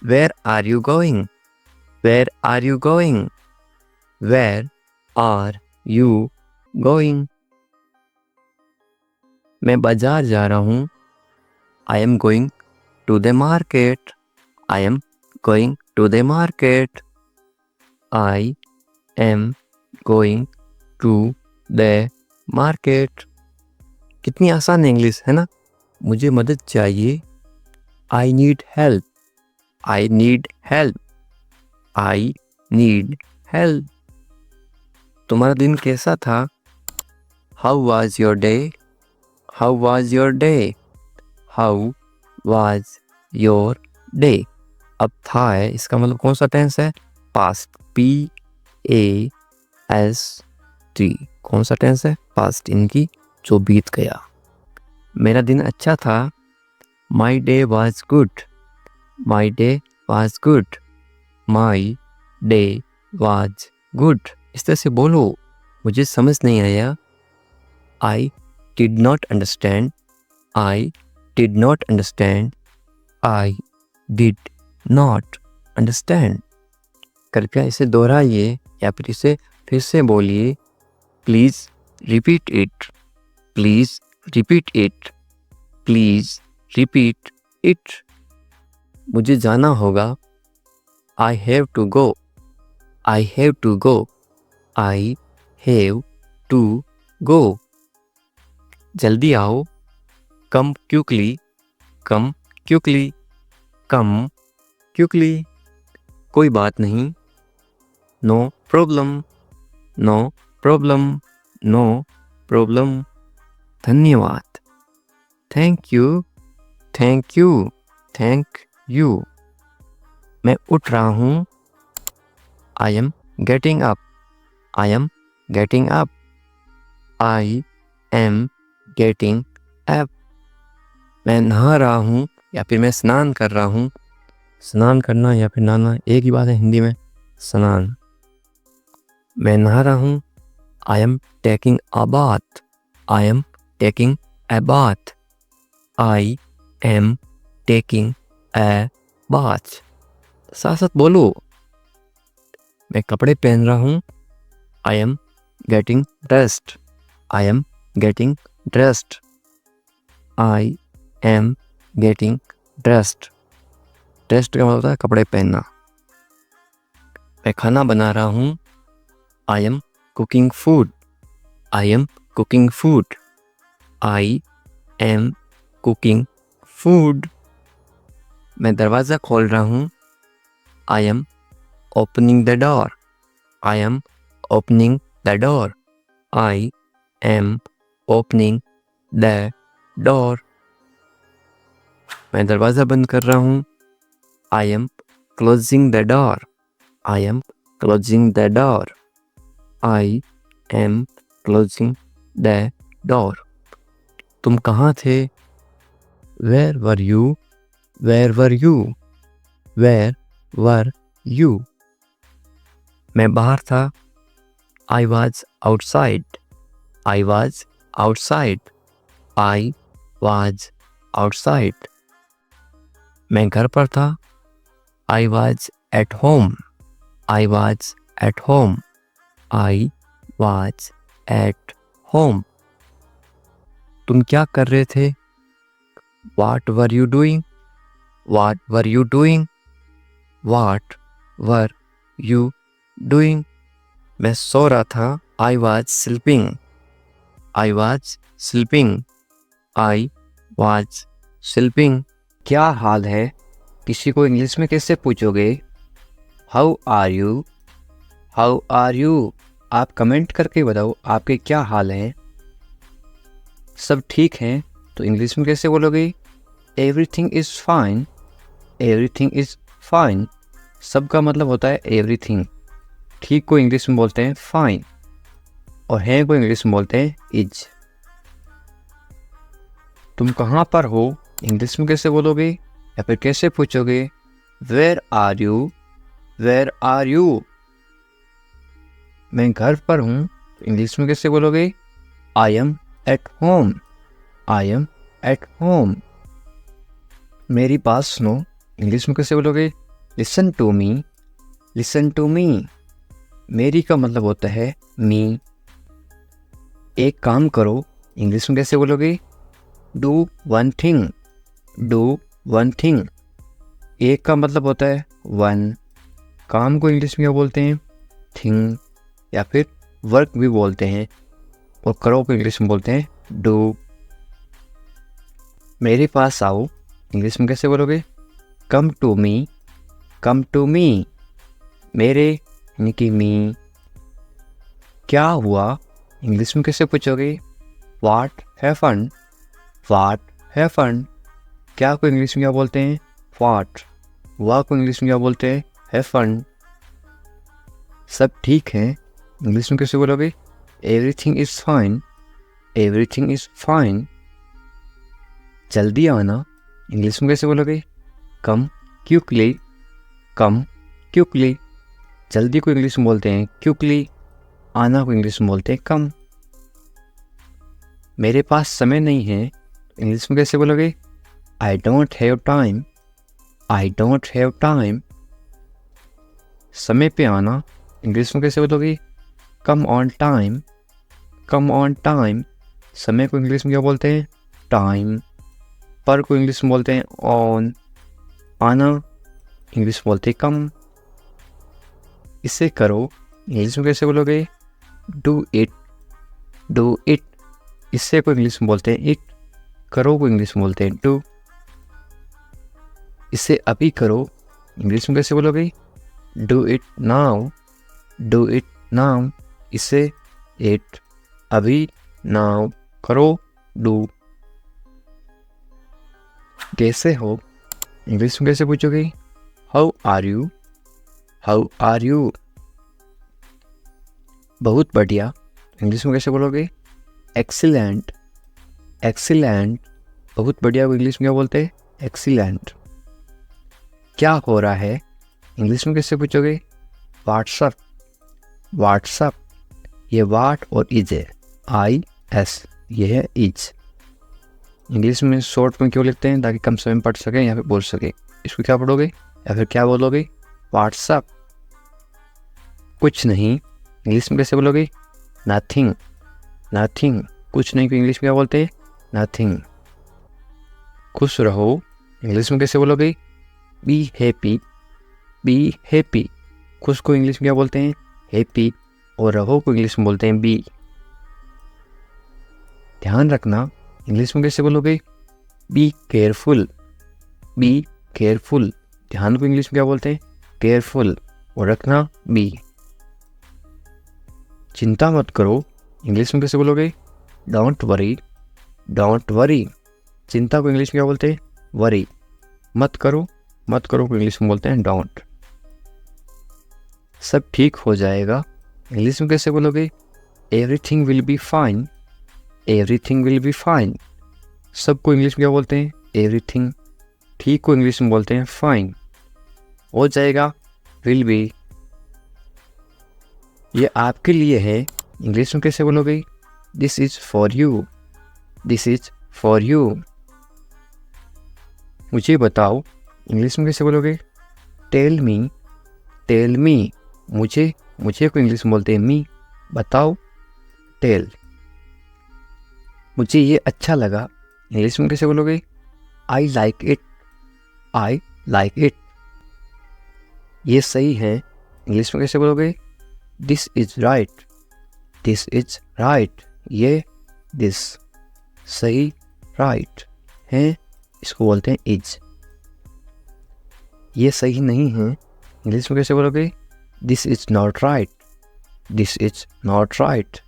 Where are you going? Where are you going? Where are you going? मैं बाजार जा रहा हूँ। I am going to the market. I am going to the market. I am going to the market. कितनी आसान इंग्लिश है ना? मुझे मदद चाहिए। I need help. I need help. I need help. तुम्हारा दिन कैसा था? How was your day? How was your day? How was your day? अब था है, इसका मतलब कौन सा टेंस है? Past. P-A-S-T. कौन सा टेंस है? Past, इनकी जो बीत गया। मेरा दिन अच्छा था। My day was good. My day was good. My day was good. इस तरह से बोलो। मुझे समझ नहीं आया। I did not understand. I did not understand. I did not understand. कृपया इसे दोहराइए या फिर इसे फिर से बोलिए। Please repeat it. Please repeat it. Please repeat it. मुझे जाना होगा। I have to go. I have to go. I have to go. जल्दी आओ। Come quickly. Come quickly. Come quickly. कोई बात नहीं। No problem. No problem. No problem. धन्यवाद। Thank you. Thank you. Thank you. मैं उठ रहा हूँ। I am getting up. I am getting up. I am getting up. मैं नहा रहा हूँ या फिर मैं स्नान कर रहा हूँ। स्नान करना या फिर नहाना एक ही बात है हिंदी में, स्नान। मैं नहा रहा हूँ, I am taking a bath, I am taking a bath, I am taking a bath. साथ साथ बोलो। मैं कपड़े पहन रहा हूँ, I am getting dressed, I am getting dressed, I am getting dressed. Dressed का मतलब होता है कपड़े पहनना। मैं खाना बना रहा हूँ, I am cooking food, I am cooking food, I am cooking food. मैं दरवाज़ा खोल रहा हूँ, I am opening the door, I am opening the door, I am opening the door. मैं दरवाज़ा बंद कर रहा हूँ, I am closing the door, I am closing the door, I am closing the door. तुम कहाँ थे? Where were you, where were you, where were you. मैं बाहर था, I was outside, I was outside, I was outside. मैं घर पर था, I was at home, I was at home, I was at home. तुम क्या कर रहे थे? What were you doing? What were you doing? What were you doing? मैं सो रहा था, I was sleeping, I was sleeping, I was sleeping। क्या हाल है? किसी को इंग्लिश में कैसे पूछोगे? How are you? How are you? आप कमेंट करके बताओ आपके क्या हाल हैं। सब ठीक हैं तो इंग्लिश में कैसे बोलोगे? Everything is fine, everything is fine. सब का मतलब होता है एवरीथिंग। ठीक को इंग्लिश में बोलते हैं फाइन, और है को इंग्लिश में बोलते हैं इज। तुम कहाँ पर हो? इंग्लिश में कैसे बोलोगे या फिर कैसे पूछोगे? Where are you, where are you. मैं घर पर हूँ, इंग्लिश में कैसे बोलोगे? I am at home, I am at home. मेरी बात सुनो, इंग्लिश में कैसे बोलोगे? Listen to me, listen to me. मेरी का मतलब होता है मी। एक काम करो, इंग्लिश में कैसे बोलोगे? Do one thing, do one thing. एक का मतलब होता है वन। काम को इंग्लिश में क्या बोलते हैं? थिंग, या फिर वर्क भी बोलते हैं। और करो को इंग्लिश में बोलते हैं डू। मेरे पास आओ, इंग्लिश में कैसे बोलोगे? Come to me, come to me. मेरे यानी कि मी। क्या हुआ? इंग्लिश में कैसे पूछोगे? What happened, what happened. क्या को इंग्लिश में क्या बोलते हैं? व्हाट। हुआ को इंग्लिश में क्या बोलते हैं? हैपेंड। सब ठीक है, इंग्लिश में कैसे बोलोगे? Everything is fine, everything is fine. जल्दी आना, इंग्लिश में कैसे बोलोगे? कम क्विकली, कम क्विकली। जल्दी को इंग्लिश में बोलते हैं क्विकली, आना को इंग्लिश में बोलते हैं कम। मेरे पास समय नहीं है, इंग्लिश में कैसे बोलोगे? I don't have time, I don't have time. समय पे आना, इंग्लिश में कैसे बोलोगे? Come on time, come on time. समय को इंग्लिश में क्या बोलते हैं? टाइम। पर को इंग्लिश में बोलते हैं ऑन। आना इंग्लिश में बोलते हैं कम। इसे करो, इंग्लिश में कैसे बोलोगे? Do it, do it. इससे को इंग्लिश में बोलते हैं इट। करो को इंग्लिश में बोलते हैं डू। इसे अभी करो, इंग्लिश में कैसे बोलोगे? Do it now, do it now. इसे इट, अभी, नाउ, करो, डू। कैसे हो? इंग्लिश में कैसे पूछोगे? How are you, how are you. बहुत बढ़िया, इंग्लिश में कैसे बोलोगे? Excellent, excellent. बहुत बढ़िया को इंग्लिश में क्या बोलते हैं? एक्सीलेंट। क्या हो रहा है इंग्लिश में कैसे पूछोगे? What's up, what's up. ये वाट और इज है, IS, ये है इज। इंग्लिश में शॉर्ट में क्यों लिखते हैं? ताकि कम समय में पढ़ सकें या फिर बोल सके। इसको क्या पढ़ोगे या फिर क्या बोलोगे? व्हाट्सअप। कुछ नहीं इंग्लिश में कैसे बोलोगे? Nothing, nothing. कुछ नहीं को इंग्लिश में क्या बोलते हैं? नथिंग। खुश रहो इंग्लिश में कैसे बोलोगे? Be happy, be happy. खुश को इंग्लिश में क्या बोलते हैं? हैप्पी। और रहो को इंग्लिश में बोलते हैं बी। ध्यान रखना इंग्लिश में कैसे बोलोगे? Be careful, be careful. ध्यान को इंग्लिश में क्या बोलते हैं? केयरफुल। और रखना बी। चिंता मत करो इंग्लिश में कैसे बोलोगे? Don't worry, don't worry. चिंता को इंग्लिश में क्या बोलते हैं? वरी। मत करो, मत करो को इंग्लिश में बोलते हैं डोंट। सब ठीक हो जाएगा इंग्लिश में कैसे बोलोगे? Everything will be fine, everything will be fine. सबको इंग्लिश में क्या बोलते हैं? एवरीथिंग। ठीक को इंग्लिश में बोलते हैं फाइन। हो जाएगा विल बी। ये आपके लिए है इंग्लिश में कैसे बोलोगे? This is for you, this is for you. मुझे बताओ इंग्लिश में कैसे बोलोगे? Tell me, tell me. मुझे, मुझे को इंग्लिश में बोलते हैं मी। बताओ, टेल। मुझे ये अच्छा लगा इंग्लिश में कैसे बोलोगे? I like it, I like it. ये सही है इंग्लिश में कैसे बोलोगे? This is right, this is right. ये दिस सही राइट है, इसको बोलते हैं इज। ये सही नहीं है इंग्लिश में कैसे बोलोगे? This is not right, this is not right.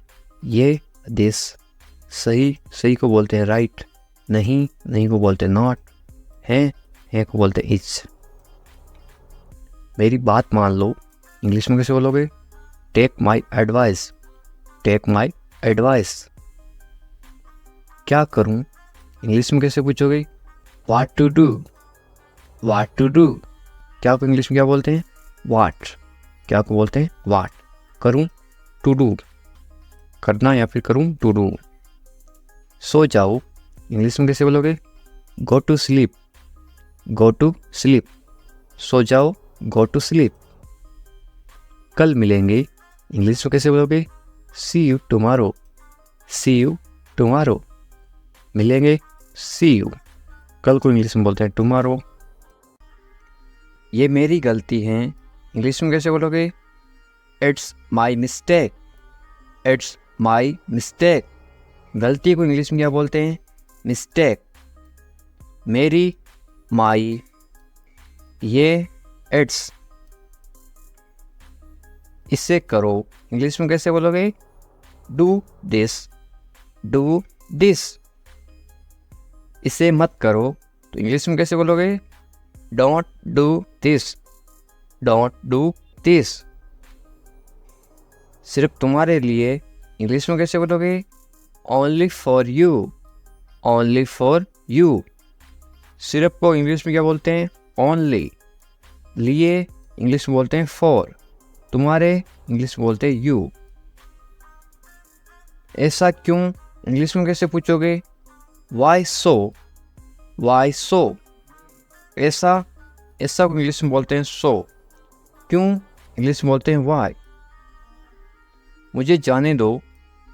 ये दिस सही, सही को बोलते हैं राइट। नहीं, नहीं को बोलते हैं नॉट। है को बोलते हैं इज। मेरी बात मान लो इंग्लिश में कैसे बोलोगे? Take my advice, take my advice. क्या करूं इंग्लिश में कैसे पूछोगे? What to do, what to do. क्या को इंग्लिश में क्या बोलते हैं? व्हाट। क्या को बोलते हैं? व्हाट। करूं, टू डू, करना या फिर करूं, टू डू। सो जाओ इंग्लिश में कैसे बोलोगे? Go to sleep, go to sleep. सो जाओ, गो टू स्लीप। कल मिलेंगे इंग्लिश में कैसे बोलोगे? See you tomorrow, see you tomorrow. मिलेंगे, सी यू। कल को इंग्लिश में बोलते हैं टुमारो। ये मेरी गलती है इंग्लिश में कैसे बोलोगे? It's my mistake, it's my mistake. गलती को इंग्लिश में क्या बोलते हैं? मिस्टेक। मेरी, माई। ये इट्स। इसे करो इंग्लिश में कैसे बोलोगे? Do this, do this. इसे मत करो तो इंग्लिश में कैसे बोलोगे? Don't do this, don't do this. सिर्फ तुम्हारे लिए इंग्लिश में कैसे बोलोगे? Only for you, only for you. सिर्फ को इंग्लिश में क्या बोलते हैं? ओनली। लिए इंग्लिश में बोलते हैं फॉर। तुम्हारे इंग्लिश में बोलते हैं यू। ऐसा क्यों इंग्लिश में कैसे पूछोगे? वाई सो, वाई सो। ऐसा, ऐसा को इंग्लिश में बोलते हैं सो। क्यों इंग्लिश में बोलते हैं वाई। मुझे जाने दो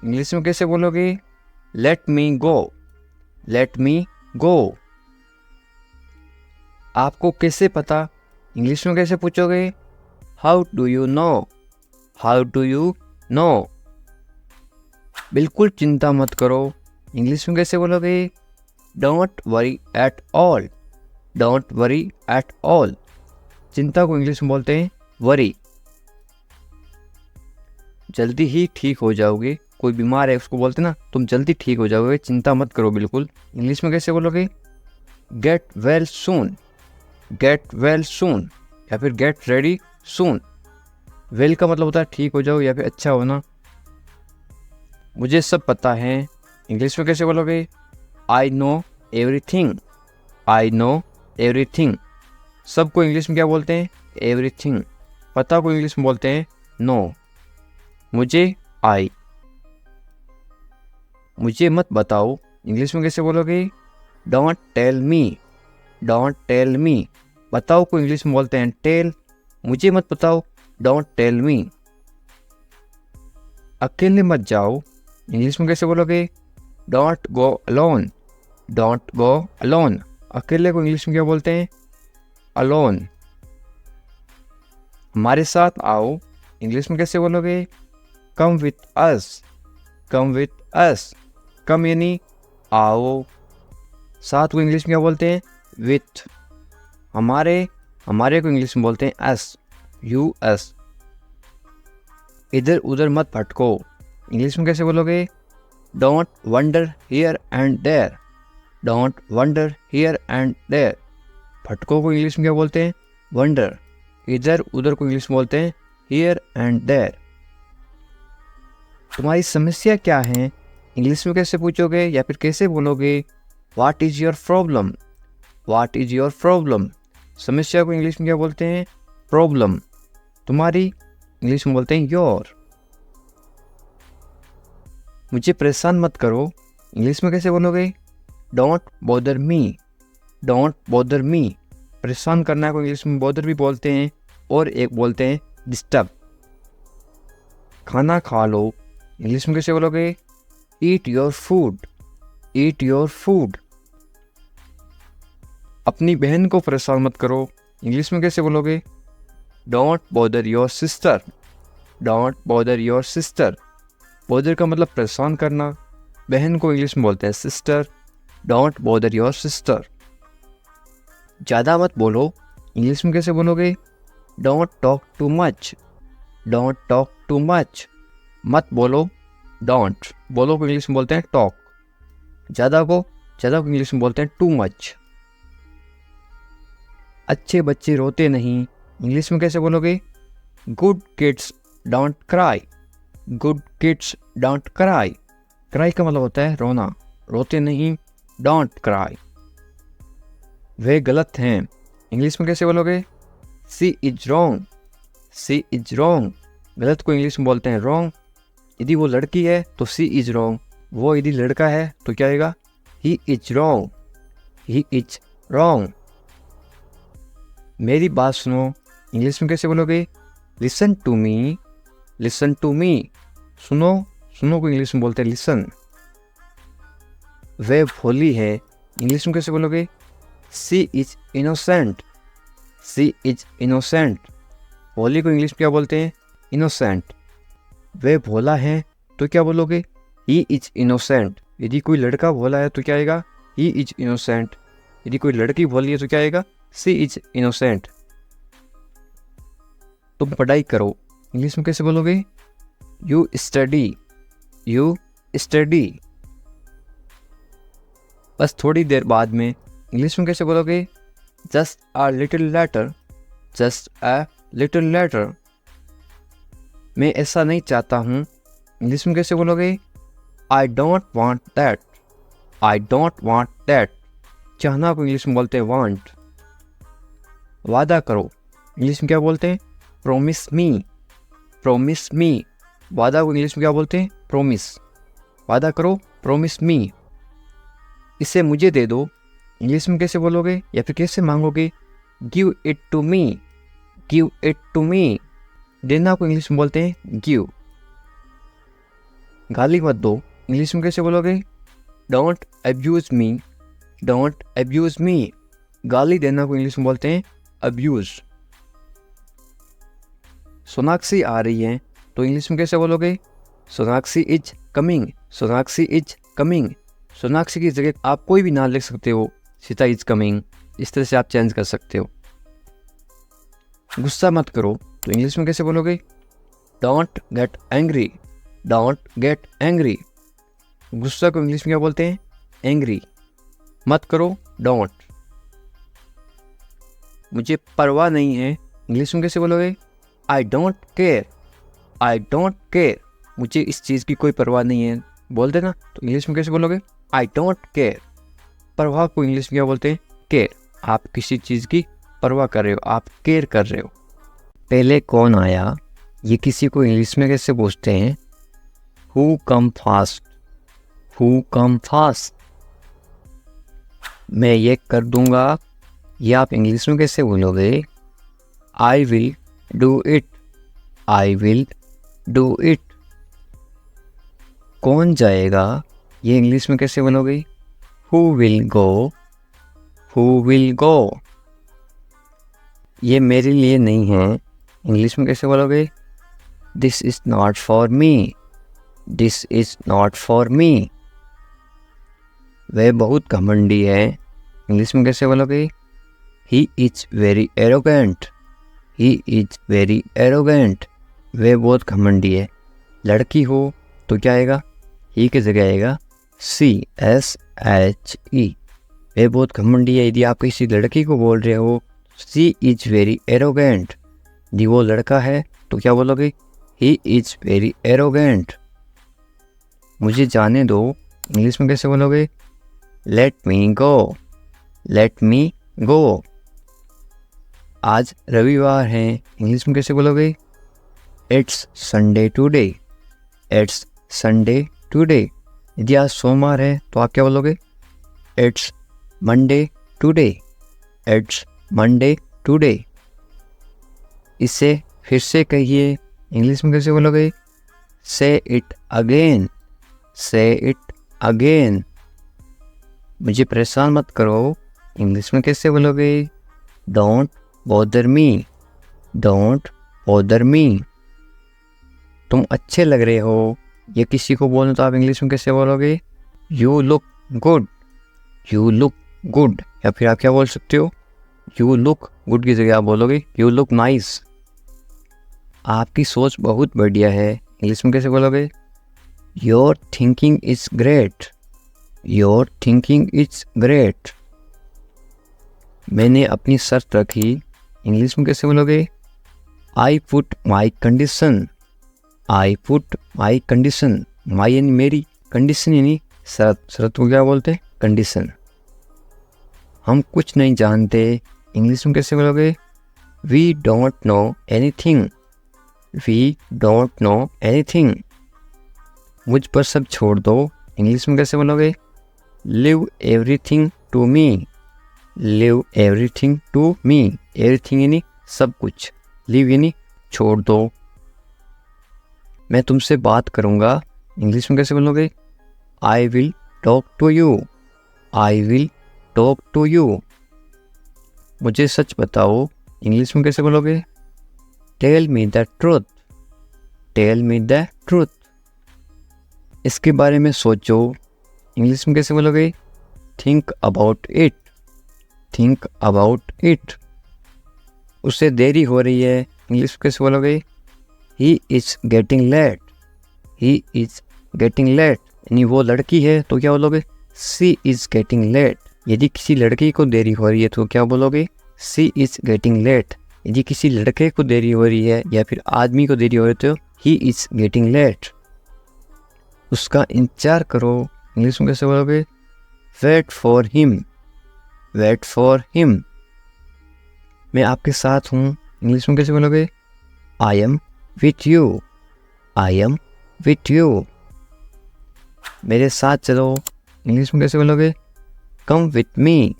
इंग्लिश में कैसे बोलोगे? लेट मी गो, लेट मी गो। आपको कैसे पता इंग्लिश में कैसे पूछोगे? How do you no, how do you no. बिल्कुल चिंता मत करो इंग्लिश में कैसे बोलोगे? Don't worry at all, don't worry at all. चिंता को इंग्लिश में बोलते हैं वरी। जल्दी ही ठीक हो जाओगे। कोई बीमार है उसको बोलते ना तुम जल्दी ठीक हो जाओगे, चिंता मत करो बिल्कुल। इंग्लिश में कैसे बोलोगे? Get well soon, get well soon. या फिर गेट रेडी सून। वेल का मतलब होता है ठीक हो जाओ या फिर अच्छा होना। मुझे सब पता है इंग्लिश में कैसे बोलोगे? I know everything, I know everything. सबको इंग्लिश में क्या बोलते हैं? एवरीथिंग। पता को इंग्लिश में बोलते हैं नो। मुझे आई। मुझे मत बताओ, इंग्लिश में कैसे बोलोगे? Don't tell me. Don't tell me. बताओ को इंग्लिश में बोलते हैं टेल। मुझे मत बताओ, डोंट टेल मी। अकेले मत जाओ, इंग्लिश में कैसे बोलोगे? Don't go alone. Don't go alone. अकेले को इंग्लिश में क्या बोलते हैं? अलोन। हमारे साथ आओ, इंग्लिश में कैसे बोलोगे? Come with us. Come with us. कम यानी आओ, साथ को इंग्लिश में क्या बोलते हैं? विथ। हमारे को इंग्लिश में बोलते हैं अस। यू अस। इधर उधर मत भटको, इंग्लिश में कैसे बोलोगे? Don't wander here and there. Don't wander here and there. भटको को इंग्लिश में क्या बोलते हैं? वंडर। इधर उधर को इंग्लिश में बोलते हैं हियर एंड देयर। तुम्हारी समस्या क्या है, इंग्लिश में कैसे पूछोगे या फिर कैसे बोलोगे? What is your problem. What is your problem. समस्या को इंग्लिश में क्या बोलते हैं? प्रॉब्लम। तुम्हारी इंग्लिश में बोलते हैं योर। मुझे परेशान मत करो, इंग्लिश में कैसे बोलोगे? Don't bother me. Don't bother me. परेशान करना को इंग्लिश में बॉदर भी बोलते हैं और एक बोलते हैं डिस्टर्ब। खाना खा लो, इंग्लिश में कैसे बोलोगे? Eat your food. Eat your food. अपनी बहन को परेशान मत करो, इंग्लिश में कैसे बोलोगे? Don't bother your sister. Don't bother your sister. Bother का मतलब परेशान करना, बहन को इंग्लिश में बोलते हैं sister. Don't bother your sister. ज़्यादा मत बोलो, इंग्लिश में कैसे बोलोगे? Don't talk too much. Don't talk too much. मत बोलो, डोंट। बोलो को इंग्लिश में बोलते हैं टॉक। ज़्यादा को इंग्लिश में बोलते हैं टू मच। अच्छे बच्चे रोते नहीं, इंग्लिश में कैसे बोलोगे? Good kids don't cry. Good kids don't cry. Cry का मतलब होता है रोना, रोते नहीं, डोंट क्राई। वे गलत हैं, इंग्लिश में कैसे बोलोगे? She is wrong. She is wrong. गलत को इंग्लिश में बोलते हैं रॉन्ग। यदि वो लड़की है तो सी इज रॉन्ग। वो यदि लड़का है तो क्या आएगा? He is wrong. He is wrong. मेरी बात सुनो, इंग्लिश में कैसे बोलोगे? Listen to me. Listen to me. सुनो, सुनो को इंग्लिश में बोलते हैं लिसन। वे भोली है, इंग्लिश में कैसे बोलोगे? She is innocent. She is innocent. भोली को इंग्लिश में क्या बोलते हैं? इनोसेंट। वे भोला है तो क्या बोलोगे? He is innocent. यदि कोई लड़का भोला है तो क्या आएगा? He is innocent. यदि कोई लड़की भोली है तो क्या आएगा? सी इज इनोसेंट। तुम पढ़ाई करो, इंग्लिश में कैसे बोलोगे? You study. You study. बस थोड़ी देर बाद में, इंग्लिश में कैसे बोलोगे? Just a little letter. Just a little letter. मैं ऐसा नहीं चाहता हूँ, इंग्लिश में कैसे बोलोगे? I don't want that. I don't want that. चाहना को इंग्लिश में बोलते हैं वांट। वादा करो, इंग्लिश में क्या बोलते हैं? प्रोमिस मी। प्रोमिस मी। वादा को इंग्लिश में क्या बोलते हैं? प्रोमिस। वादा करो, प्रोमिस मी। इसे मुझे दे दो, इंग्लिश में कैसे बोलोगे या फिर कैसे मांगोगे? Give it to me. Give it to me. देना को इंग्लिश में बोलते हैं गिव। गाली मत दो, इंग्लिश में कैसे बोलोगे? Don't abuse me. Don't abuse me. गाली देना को इंग्लिश में बोलते हैं अब्यूज। सोनाक्षी आ रही है तो इंग्लिश में कैसे बोलोगे? Sonakshi is coming. Sonakshi is coming. Sonakshi की जगह आप कोई भी नाम लिख सकते हो, सीता इज कमिंग, इस तरह से आप चेंज कर सकते हो। गुस्सा मत करो तो इंग्लिश में कैसे बोलोगे? Don't get angry. Don't get angry. गुस्सा को इंग्लिश में क्या बोलते हैं? एंग्री। मत करो, डोंट। मुझे परवाह नहीं है, इंग्लिश में कैसे बोलोगे? I don't care. I don't care. मुझे इस चीज़ की कोई परवाह नहीं है, बोल देना, तो इंग्लिश में कैसे बोलोगे? I don't care. परवाह को इंग्लिश में क्या बोलते हैं? केयर। आप किसी चीज़ की परवाह कर रहे हो, आप केयर कर रहे हो। पहले कौन आया, ये किसी को इंग्लिश में कैसे पूछते हैं? Who come fast, who come fast. मैं ये कर दूंगा, ये आप इंग्लिश में कैसे बोलोगे? I will do it, I will do it. कौन जाएगा, ये इंग्लिश में कैसे बोलोगे? Who will go, who will go. ये मेरे लिए नहीं है, इंग्लिश में कैसे बोलोगे? This is not for me, this is not for me. वह बहुत घमंडी है, इंग्लिश में कैसे बोलोगे? He is very arrogant, he is very arrogant. वह बहुत घमंडी है। लड़की हो तो क्या आएगा? ही की जगह आएगा CSHE। वह बहुत घमंडी है। यदि आप किसी लड़की को बोल रहे हो शी इज वेरी एरोगेंट, यदि वो लड़का है तो क्या बोलोगे? He is very arrogant. मुझे जाने दो, इंग्लिश में कैसे बोलोगे? लेट मी गो, लेट मी गो। आज रविवार है, इंग्लिश में कैसे बोलोगे? It's Sunday today, it's Sunday today. यदि आज सोमवार है तो आप क्या बोलोगे? It's Monday today, it's Monday today. इसे फिर से कहिए, इंग्लिश में कैसे बोलोगे? से इट अगेन, से इट अगेन। मुझे परेशान मत करो, इंग्लिश में कैसे बोलोगे? Don't bother me, don't bother me. तुम अच्छे लग रहे हो, ये किसी को बोलो तो आप इंग्लिश में कैसे बोलोगे? You look good, you look good. या फिर आप क्या बोल सकते हो? यू लुक गुड की जगह आप बोलोगे यू लुक नाइस। आपकी सोच बहुत बढ़िया है, इंग्लिश में कैसे बोलोगे? Your thinking is great, your thinking is great. मैंने अपनी शर्त रखी, इंग्लिश में कैसे बोलोगे? I put my condition, I put my condition. My यानी मेरी, कंडीशन यानी शर्त। शर्त को क्या बोलते हैं? कंडीशन। हम कुछ नहीं जानते, इंग्लिश में कैसे बोलोगे? We don't know anything, we don't know anything. मुझ पर सब छोड़ दो, इंग्लिश में कैसे बोलोगे? Leave everything to me, leave everything to me. Everything यानी सब कुछ, लिव यानी छोड़ दो। मैं तुमसे बात करूँगा, इंग्लिश में कैसे बोलोगे? I will talk to you, I will talk to you. मुझे सच बताओ, इंग्लिश में कैसे बोलोगे? Tell me the truth, tell me the truth. इसके बारे में सोचो, इंग्लिश में कैसे बोलोगे? Think about it, think about it. उसे देरी हो रही है, इंग्लिश में कैसे बोलोगे? He is getting late, he is getting late. यानी वो लड़की है तो क्या बोलोगे? She is getting late. यदि किसी लड़की को देरी हो रही है तो क्या बोलोगे? She is getting late. यदि किसी लड़के को देरी हो रही है या फिर आदमी को देरी हो रही है तो ही इज गेटिंग लेट। उसका इंतजार करो, इंग्लिश में कैसे बोलोगे? Wait for him, wait for him. मैं आपके साथ हूँ, इंग्लिश में कैसे बोलोगे? I am with you, I am with you. मेरे साथ चलो, इंग्लिश में कैसे बोलोगे? Come with me,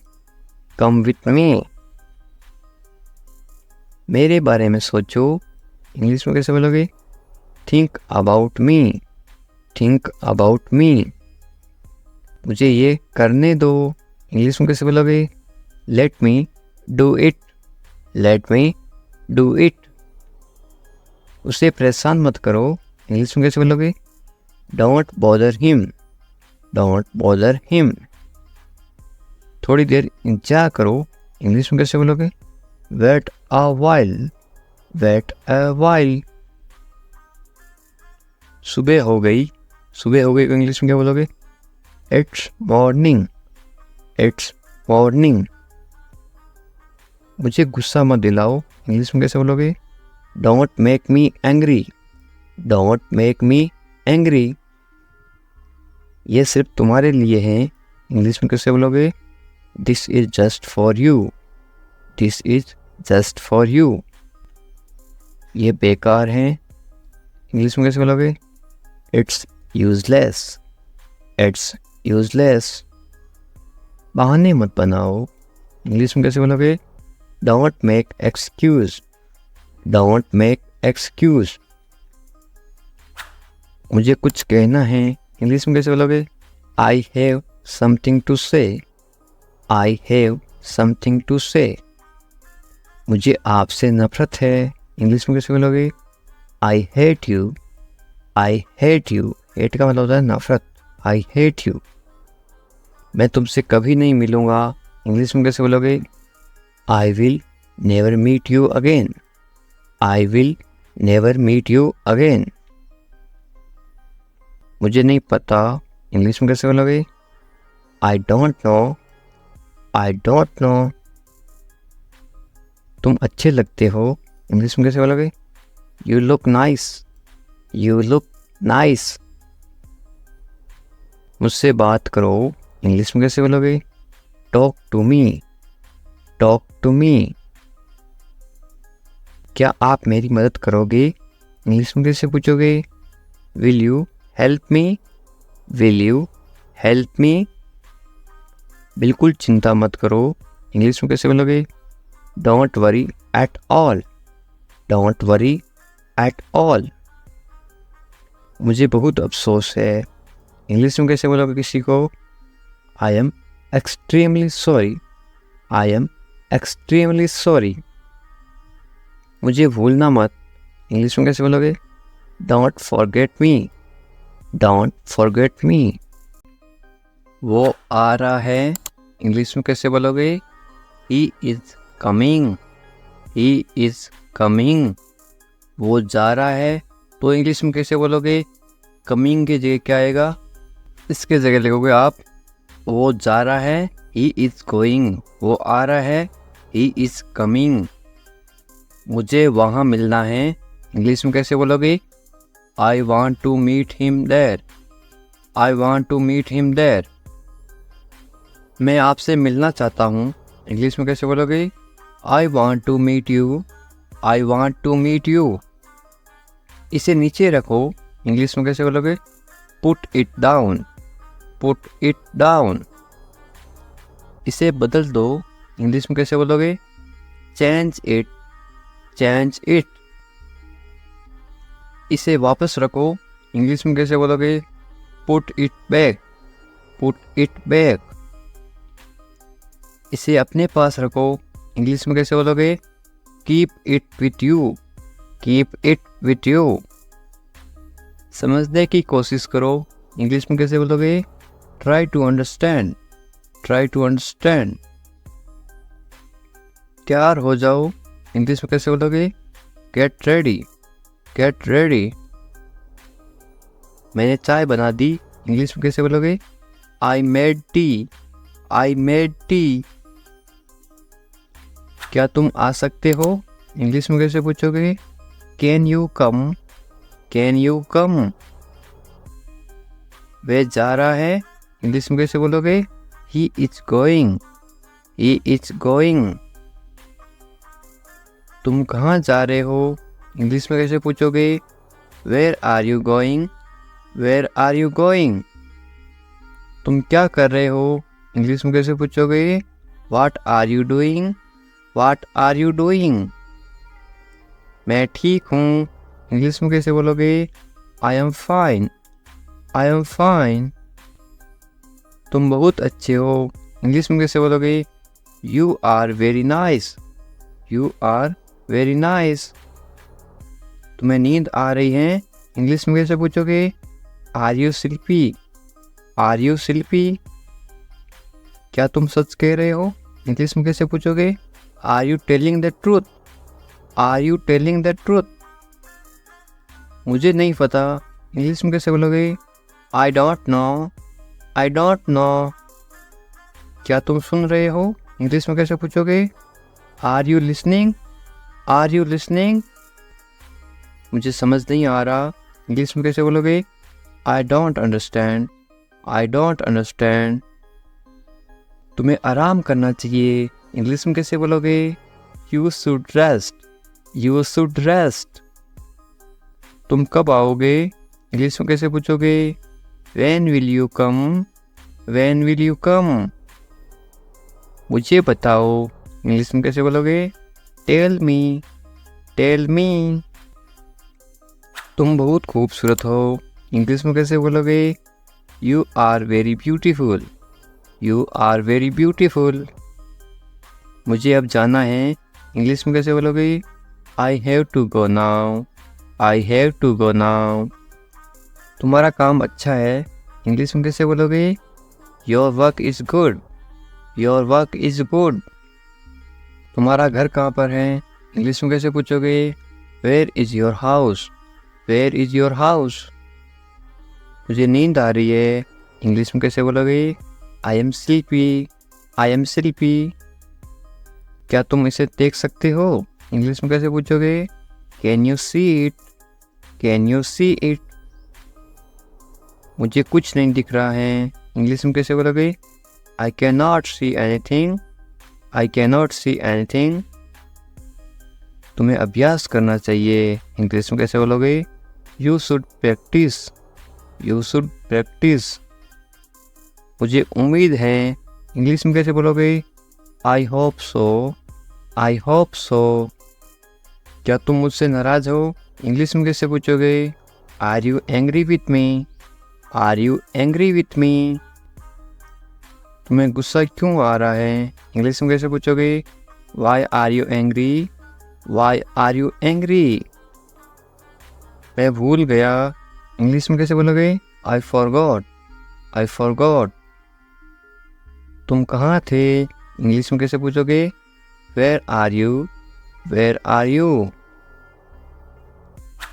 come with me. मेरे बारे में सोचो, इंग्लिश में कैसे बोलोगे? Think about me, think about me. मुझे ये करने दो, इंग्लिश में कैसे बोलोगे? Let me do it, let me do it. उसे परेशान मत करो, इंग्लिश में कैसे बोलोगे? Don't bother him, don't bother him. थोड़ी देर इंतजार करो, इंग्लिश में कैसे बोलोगे? Wait a while, wait a while. सुबह हो गई, सुबह हो गई को इंग्लिश में क्या बोलोगे? It's morning, it's morning. मुझे गुस्सा मत दिलाओ, इंग्लिश में कैसे बोलोगे? Don't make me angry, don't make me angry. ये सिर्फ तुम्हारे लिए है, इंग्लिश में कैसे बोलोगे? This is just for you, this is just for you. ये बेकार हैं, इंग्लिश में कैसे बोलोगे? It's useless, it's useless. बहाने मत बनाओ, इंग्लिश में कैसे बोलोगे? Don't make excuse, don't make excuse. मुझे कुछ कहना है, इंग्लिश में कैसे बोलोगे? आई हैव समथिंग टू से, आई हैव समथिंग टू से। मुझे आपसे नफरत है, इंग्लिश में कैसे बोलोगे? I hate you, I hate you. Hate का मतलब होता है नफरत, आई हेट यू। मैं तुमसे कभी नहीं मिलूँगा, इंग्लिश में कैसे बोलोगे? I will never meet you again, I will never meet you again. मुझे नहीं पता, इंग्लिश में कैसे बोलोगे? I don't know, I don't know. तुम अच्छे लगते हो, इंग्लिश में कैसे बोलोगे? You look nice, you look nice. मुझसे बात करो, इंग्लिश में कैसे बोलोगे? Talk to me, talk to me. क्या आप मेरी मदद करोगे, इंग्लिश में कैसे पूछोगे? Will you help me, will you help मी। बिल्कुल चिंता मत करो, इंग्लिश में कैसे बोलोगे? Don't worry at all, don't worry at all. मुझे बहुत अफसोस है, इंग्लिश में कैसे बोलोगे किसी को? I am extremely sorry, I am extremely sorry. मुझे भूलना मत, इंग्लिश में कैसे बोलोगे? Don't forget me, don't forget me. वो आ रहा है, इंग्लिश में कैसे बोलोगे? He is coming, he is coming. वो जा रहा है, तो इंग्लिश में कैसे बोलोगे? कमिंग की जगह क्या आएगा? इसके जगह लिखोगे आप वो जा रहा है, ही इज गोइंग। वो आ रहा है, ही इज कमिंग। मुझे वहाँ मिलना है, इंग्लिश में कैसे बोलोगे? I want to meet him there, I want to meet him there. मैं आपसे मिलना चाहता हूँ, इंग्लिश में कैसे बोलोगे? I want to meet you, I want to meet you. इसे नीचे रखो, इंग्लिश में कैसे बोलोगे? Put it down, put it down. इसे बदल दो, इंग्लिश में कैसे बोलोगे? Change it, change it. इसे वापस रखो, इंग्लिश में कैसे बोलोगे? Put it back, put it back. इसे अपने पास रखो, इंग्लिश में कैसे बोलोगे? Keep it with you, keep it with you. समझने की कोशिश करो, इंग्लिश में कैसे बोलोगे? Try to understand, try to understand. तैयार हो जाओ, इंग्लिश में कैसे बोलोगे? Get ready, get ready. मैंने चाय बना दी, इंग्लिश में कैसे बोलोगे? I made tea, I made tea. क्या तुम आ सकते हो, इंग्लिश में कैसे पूछोगे? Can you come, can you come. वह जा रहा है, इंग्लिश में कैसे बोलोगे? He is going, he is going. तुम कहाँ जा रहे हो, इंग्लिश में कैसे पूछोगे? Where are you going, where are you going. तुम क्या कर रहे हो, इंग्लिश में कैसे पूछोगे? What are you doing, what are you doing. मैं ठीक हूँ, इंग्लिश में कैसे बोलोगे? I am fine, I am fine. तुम बहुत अच्छे हो, इंग्लिश में कैसे बोलोगे? You are very nice, you are very nice. तुम्हें नींद आ रही है, इंग्लिश में कैसे पूछोगे? Are you sleepy, are you sleepy. क्या तुम सच कह रहे हो, इंग्लिश में कैसे पूछोगे? Are you telling the truth, are you telling the truth. मुझे नहीं पता, इंग्लिश में कैसे बोलोगे? I don't know, I don't know. क्या तुम सुन रहे हो, इंग्लिश में कैसे पूछोगे? Are you listening, are you listening. मुझे समझ नहीं आ रहा, इंग्लिश में कैसे बोलोगे? I don't understand, I don't understand. तुम्हें आराम करना चाहिए, इंग्लिश में कैसे बोलोगे? You should rest, you should rest. तुम कब आओगे, इंग्लिश में कैसे पूछोगे? When will you come, when will you come. मुझे बताओ, इंग्लिश में कैसे बोलोगे? Tell me, tell me. तुम बहुत खूबसूरत हो, इंग्लिश में कैसे बोलोगे? You are very beautiful, you are very beautiful. मुझे अब जाना है, इंग्लिश में कैसे बोलोगे? I have to go now, I have to go now. तुम्हारा काम अच्छा है, इंग्लिश में कैसे बोलोगे? Your work is good, your work is good. तुम्हारा घर कहाँ पर है, इंग्लिश में कैसे पूछोगे? Where is your house, where is your house. मुझे नींद आ रही है, इंग्लिश में कैसे बोलोगे? I am sleepy, I am sleepy. क्या तुम इसे देख सकते हो, इंग्लिश में कैसे पूछोगे? Can you see it, can you see it. मुझे कुछ नहीं दिख रहा है, इंग्लिश में कैसे बोलोगे? I can not see anything, I can not see anything. तुम्हें अभ्यास करना चाहिए, इंग्लिश में कैसे बोलोगे? You should practise, you should practise. मुझे उम्मीद है, इंग्लिश में कैसे बोलोगे? I hope so, I hope so. क्या तुम मुझसे नाराज़ हो, इंग्लिश में कैसे पूछोगे? Are you angry with me, are you angry with me. तुम्हें गुस्सा क्यों आ रहा है, इंग्लिश में कैसे पूछोगे? Why are you angry, why are you angry. मैं भूल गया, इंग्लिश में कैसे बोलोगे? I forgot, I forgot. तुम कहाँ थे, इंग्लिश में कैसे पूछोगे? Where are you, where are you.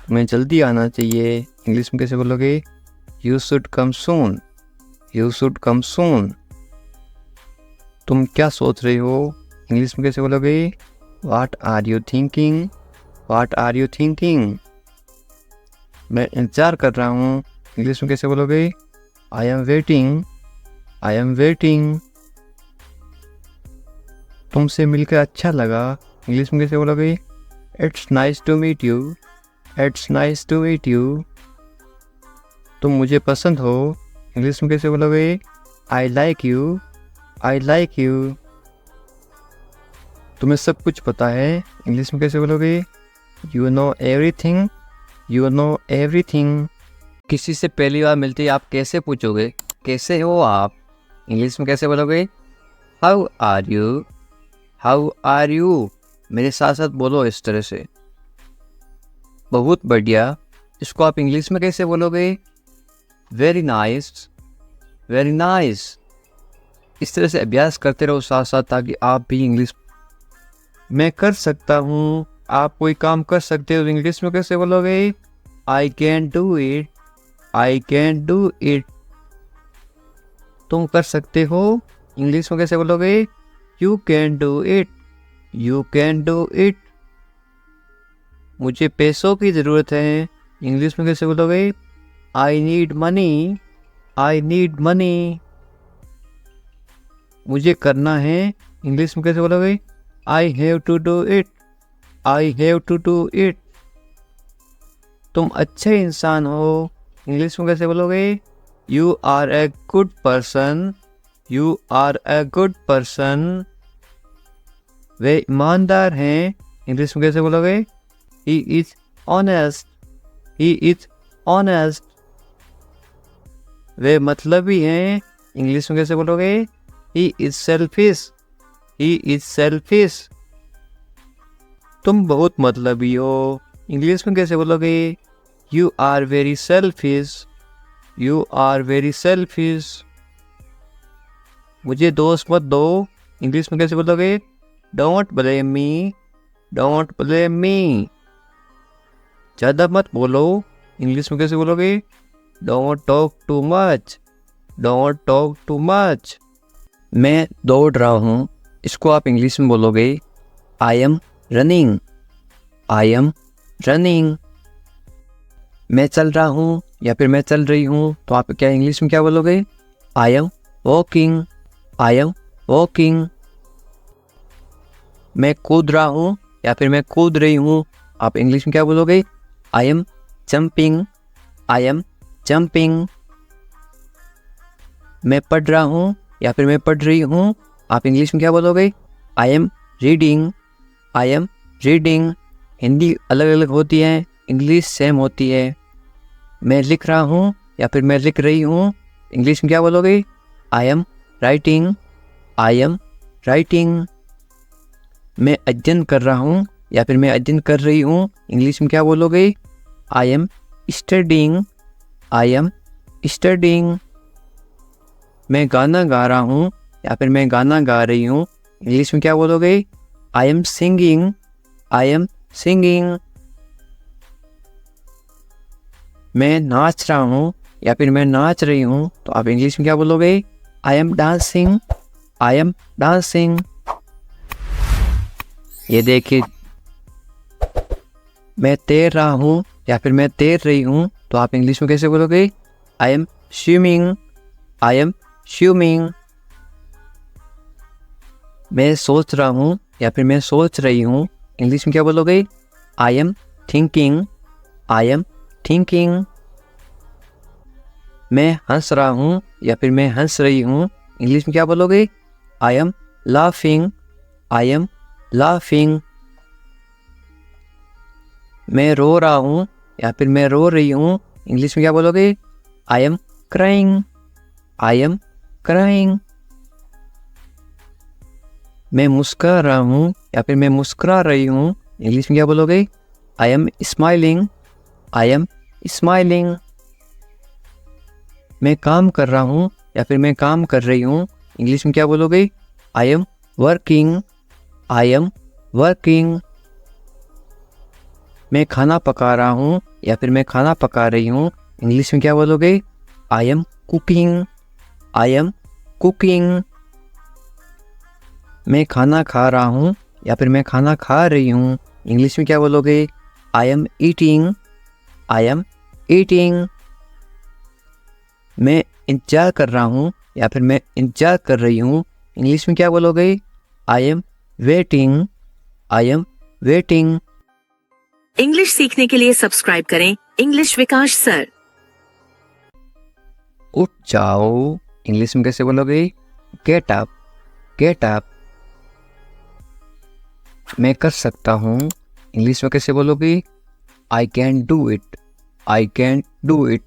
तुम्हें जल्दी आना चाहिए, इंग्लिश में कैसे बोलोगे? You should come soon, you should come soon. तुम क्या सोच रहे हो, इंग्लिश में कैसे बोलोगे? What are you thinking, what are you thinking. मैं इंतज़ार कर रहा हूँ, इंग्लिश में कैसे बोलोगे? I am waiting, I am waiting. तुमसे मिलकर अच्छा लगा, इंग्लिश में कैसे बोलोगे? It's nice to meet you, it's nice to meet you. तुम मुझे पसंद हो, इंग्लिश में कैसे बोलोगे? I like you, I like you. तुम्हें सब कुछ पता है, इंग्लिश में कैसे बोलोगे? You know everything, you know everything. किसी से पहली बार मिलते ही आप कैसे पूछोगे? कैसे हो आप, इंग्लिश में कैसे बोलोगे? How are you, how are you. मेरे साथ साथ बोलो इस तरह से। बहुत बढ़िया। इसको आप इंग्लिश में कैसे बोलोगे? Very nice, very nice. इस तरह से अभ्यास करते रहो साथ साथ, ताकि आप भी इंग्लिश मैं कर सकता हूँ। आप कोई काम कर सकते हो, इंग्लिश में कैसे बोलोगे? I can do it, I can do it. तुम कर सकते हो, इंग्लिश में कैसे बोलोगे? You can do it, you can do it. मुझे पैसों की ज़रूरत है, इंग्लिश में कैसे बोलोगे? I need money, I need money. मुझे करना है, इंग्लिश में कैसे बोलोगे? I have to do it, I have to do it. तुम अच्छे इंसान हो, इंग्लिश में कैसे बोलोगे? You are a good person, you are a good person. वे ईमानदार हैं, इंग्लिश में कैसे बोलोगे? He is honest, he is honest. वे मतलबी हैं, इंग्लिश में कैसे बोलोगे? He is selfish, he is selfish. तुम बहुत मतलबी हो, इंग्लिश में कैसे बोलोगे? You are very selfish, you are very selfish. मुझे दोस्त मत दो, इंग्लिश में कैसे बोलोगे? Don't blame me, don't blame me. ज़्यादा मत बोलो, इंग्लिश में कैसे बोलोगे? Don't talk too much, don't talk too much. मैं दौड़ रहा हूँ, इसको आप इंग्लिश में बोलोगे? I am running, I am running. मैं चल रहा हूँ या फिर मैं चल रही हूँ, तो आप क्या इंग्लिश में क्या बोलोगे? I am walking, I am walking. मैं कूद रहा हूँ या फिर मैं कूद रही हूँ, आप इंग्लिश में क्या बोलोगे? I M jumping, I am jumping. मैं पढ़ रहा हूँ या फिर मैं पढ़ रही हूँ, आप इंग्लिश में क्या बोलोगे? I am reading, I am reading. Hindi अलग अलग होती है, इंग्लिश सेम होती है। मैं लिख रहा हूँ या फिर मैं लिख रही हूँ, इंग्लिश में क्या बोलोगे? I am writing, I am writing. मैं अध्ययन कर रहा हूँ या फिर मैं अध्ययन कर रही हूँ, इंग्लिश में क्या बोलोगे? I M studying, I am studying. मैं गाना गा रहा हूँ या फिर मैं गाना गा रही हूँ, इंग्लिश में क्या बोलोगे? I am singing, I am singing. मैं नाच रहा हूँ या फिर मैं नाच रही हूँ, तो आप इंग्लिश में क्या बोलोगे? I M dancing, I am dancing. ये देखिए, मैं तैर रहा हूँ या फिर मैं तैर रही हूँ, तो आप इंग्लिश में कैसे बोलोगे? I M swimming, I am swimming. मैं सोच रहा हूँ या फिर मैं सोच रही हूँ, इंग्लिश में क्या बोलोगे? I am thinking, I am thinking. मैं हंस रहा हूँ या फिर मैं हंस रही हूँ, इंग्लिश में क्या बोलोगे? I am laughing, I am laughing. मैं रो रहा हूँ या फिर मैं रो रही हूँ, इंग्लिश में क्या बोलोगे? I am crying, I am crying. मैं मुस्कुरा रहा हूँ या फिर मैं मुस्कुरा रही हूँ, इंग्लिश में क्या बोलोगे? I am smiling, I am smiling. मैं काम कर रहा हूँ या फिर मैं काम कर रही हूँ, इंग्लिश में क्या बोलोगे? I am working, I am working. मैं खाना पका रहा हूँ या फिर मैं खाना पका रही हूँ, इंग्लिश में क्या बोलोगे? I am cooking, I am cooking. मैं खाना खा रहा हूँ या फिर मैं खाना खा रही हूँ, इंग्लिश में क्या बोलोगे? I am eating, I am eating. मैं इंतजार कर रहा हूँ या फिर मैं इंतजार कर रही हूँ, इंग्लिश में क्या बोलोगे? I am waiting, I am waiting. English सीखने के लिए सब्सक्राइब करें इंग्लिश विकास सर। उठ जाओ, इंग्लिश में कैसे बोलोगे? Get up, get up. मैं कर सकता हूँ, इंग्लिश में कैसे बोलोगे? I can do it, I can do it.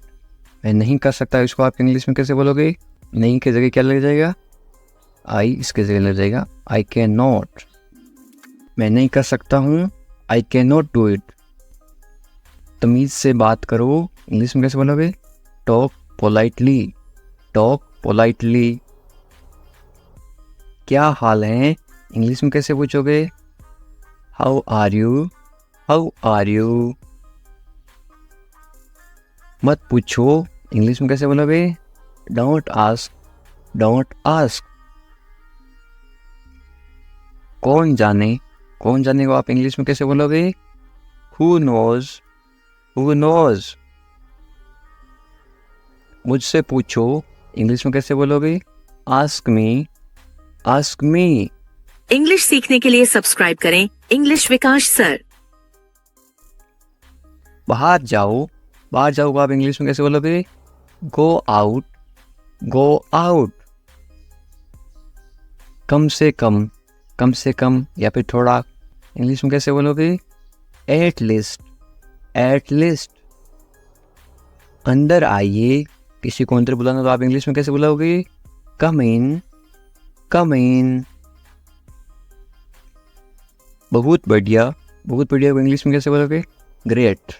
मैं नहीं कर सकता, इसको आप इंग्लिश में कैसे बोलोगे? नहीं की जगह क्या लग जाएगा? आई इसके जगह लग जाएगा आई कैन नॉट। मैं नहीं कर सकता हूँ, I can not do it. तमीज़ से बात करो, इंग्लिश में कैसे बोलोगे? Talk politely, talk politely. क्या हाल है, इंग्लिश में कैसे पूछोगे? How are you, how are you. मत पूछो, इंग्लिश में कैसे बोलोगे? Don't ask, don't ask. कौन जाने, कौन जाने को आप इंग्लिश में कैसे बोलोगे? Who knows, who knows. मुझसे पूछो, इंग्लिश में कैसे बोलोगे? Ask me, ask me. English सीखने के लिए सब्सक्राइब करें इंग्लिश विकास सर। बाहर जाओ, बाहर जाओ को आप इंग्लिश में कैसे बोलोगे? Go out, go out. कम से कम, कम से कम या फिर थोड़ा, इंग्लिश में कैसे बोलोगे? At least, at least. अंदर आइए, किसी को अंदर बुलाना तो आप इंग्लिश में कैसे बुलाओगे? कम इन, कम इन। बहुत बढ़िया, बहुत बढ़िया को इंग्लिश में कैसे बोलोगे? Great,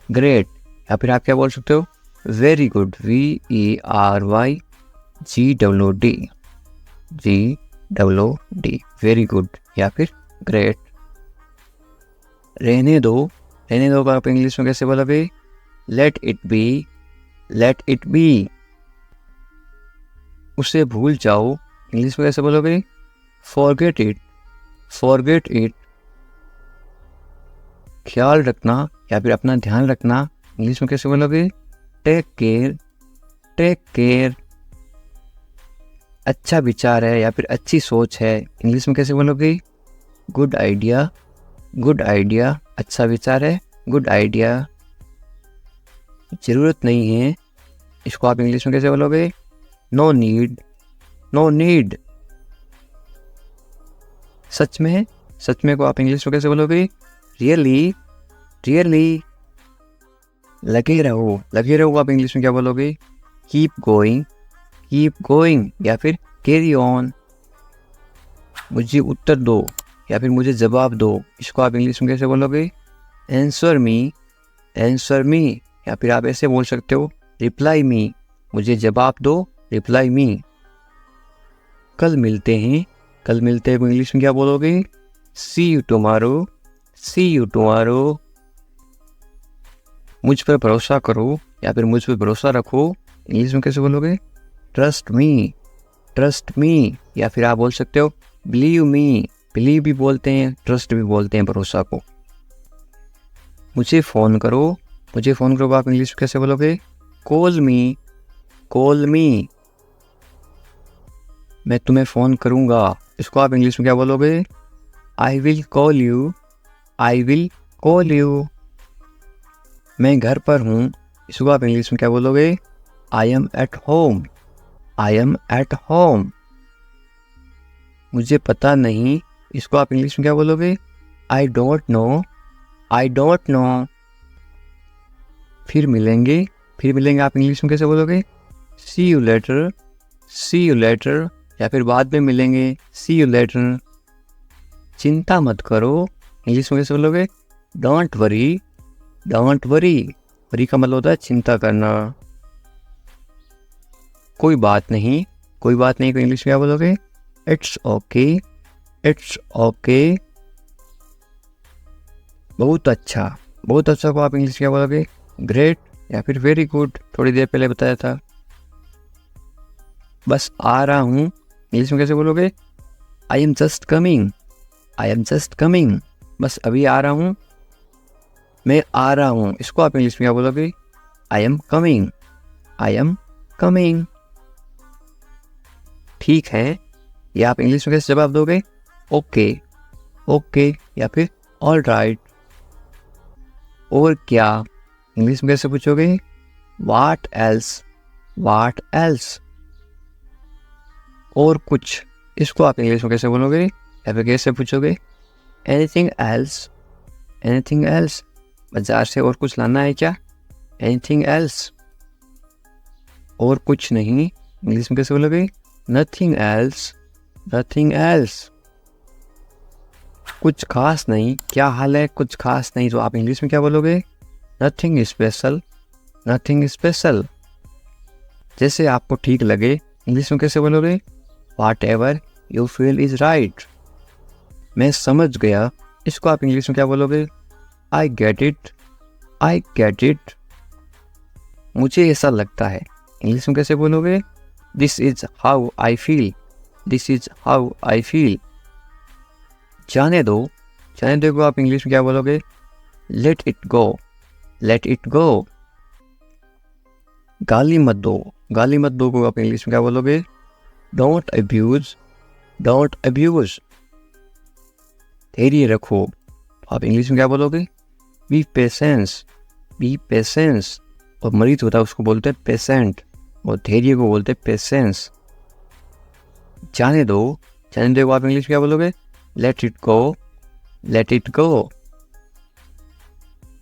great. या फिर आप क्या बोल सकते हो? Very good, VERY GOOD, GOOD, very good या फिर ग्रेट। रहने दो, रहने दो को आप इंग्लिश में कैसे बोलोगे? Let it be, let it be. उसे भूल जाओ, इंग्लिश में कैसे बोलोगे? Forget it, forget it. ख्याल रखना या फिर अपना ध्यान रखना, इंग्लिश में कैसे बोलोगे? Take care, take care. अच्छा विचार है या फिर अच्छी सोच है, इंग्लिश में कैसे बोलोगे? गुड आइडिया, गुड आइडिया, अच्छा विचार है, गुड आइडिया। ज़रूरत नहीं है, इसको आप इंग्लिश में कैसे बोलोगे? No need, no need. सच में, सच में को आप इंग्लिश में कैसे बोलोगे? Really, really. लगे रहो, लगे रहो आप इंग्लिश में क्या बोलोगे? कीप गोइंग, कीप गोइंग या फिर कैरी ऑन। मुझे उत्तर दो या फिर मुझे जवाब दो, इसको आप इंग्लिश में कैसे बोलोगे? आंसर मी, आंसर मी या फिर आप ऐसे बोल सकते हो रिप्लाई मी, मुझे जवाब दो, रिप्लाई मी। कल मिलते हैं, कल मिलते हैं इंग्लिश में क्या बोलोगे? See you tomorrow, see you tomorrow. मुझ पर भरोसा करो या फिर मुझ पर भरोसा रखो, इंग्लिश में कैसे बोलोगे? ट्रस्ट मी, ट्रस्ट मी या फिर आप बोल सकते हो बिलीव मी। बिलीव भी बोलते हैं, ट्रस्ट भी बोलते हैं भरोसा को। मुझे फ़ोन करो, मुझे फ़ोन करो आप इंग्लिश में कैसे बोलोगे? कॉल मी, कॉल मी। मैं तुम्हें फ़ोन करूँगा, इसको आप इंग्लिश में क्या बोलोगे? I will call you, I will call you. मैं घर पर हूँ, इसको आप इंग्लिश में क्या बोलोगे? I am at home, I am at home. मुझे पता नहीं, इसको आप इंग्लिश में क्या बोलोगे? I don't know, I don't know. फिर मिलेंगे, फिर मिलेंगे आप इंग्लिश में कैसे बोलोगे? See you later, see you later या फिर बाद में मिलेंगे, सी यू लेटर। चिंता मत करो, इंग्लिश में कैसे बोलोगे? Don't worry, don't worry. Worry का मतलब होता है चिंता करना। कोई बात नहीं, कोई बात नहीं को इंग्लिश में क्या बोलोगे? It's okay, it's okay. बहुत अच्छा, बहुत अच्छा को आप इंग्लिश में क्या बोलोगे? ग्रेट या फिर वेरी गुड, थोड़ी देर पहले बताया था। बस आ रहा हूँ, इंग्लिश में कैसे बोलोगे? I am just coming, I am just coming. बस अभी आ रहा हूँ, मैं आ रहा हूँ, इसको आप इंग्लिश में क्या बोलोगे? I am coming, I am coming. ठीक है, ये आप इंग्लिश में कैसे जवाब दोगे? ओके, ओके या फिर ऑल राइट। और क्या, इंग्लिश में कैसे पूछोगे? What else, what else. और कुछ, इसको आप इंग्लिश में कैसे बोलोगे या फिर कैसे पूछोगे? Anything else, anything else. बाजार से और कुछ लाना है क्या? Anything else. और कुछ नहीं, इंग्लिश में कैसे बोलोगे? Nothing else, nothing else. कुछ खास नहीं, क्या हाल है? कुछ खास नहीं, तो आप इंग्लिश में क्या बोलोगे? Nothing special, nothing special. जैसे आपको ठीक लगे, इंग्लिश में कैसे बोलोगे? What ever you feel is right. मैं समझ गया, इसको आप इंग्लिश में क्या बोलोगे? I get it, I get it. मुझे ऐसा लगता है, इंग्लिश में कैसे बोलोगे? This is how I feel, this is how I feel. जाने दो, जाने दो को आप इंग्लिश में क्या बोलोगे? Late it go, let it गो। गाली मत दो, गाली मत दो को आप इंग्लिश में क्या बोलोगे? Don't abuse, don't abuse. धैर्य रखो, आप इंग्लिश में क्या बोलोगे? B patience, B patience. और मरीज होता है उसको बोलते हैं पेशेंट, और धैर्य को बोलते हैं पेशेंस। जाने दो, जाने दो को आप इंग्लिश में क्या बोलोगे? Late it go, let it गो।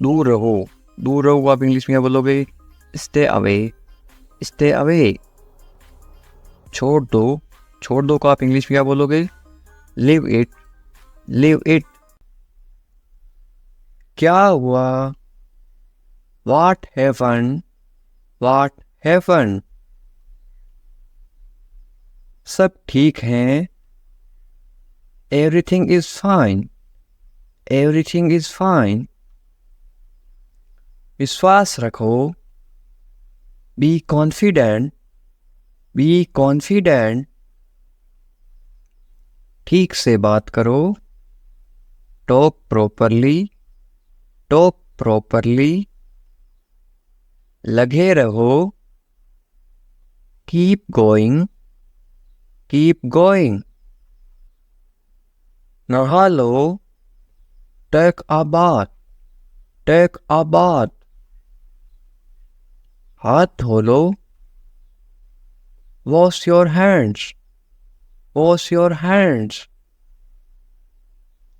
दूर रहो, दूर रहो आप इंग्लिश में क्या बोलोगे? Stay away, stay away. छोड़ दो, छोड़ दो को आप इंग्लिश में क्या बोलोगे? Live it, live it. क्या हुआ? What happened, what happened. सब ठीक है, everything is fine, everything is fine. विश्वास रखो, बी कॉन्फिडेंट, बी कॉन्फिडेंट। ठीक से बात करो, टॉक प्रॉपरली, टॉक प्रॉपरली। लगे रहो, कीप गोइंग, कीप गोइंग। नहा लो, take a bath, take a bath. हाथ धो लो, wash your hands, wash your hands.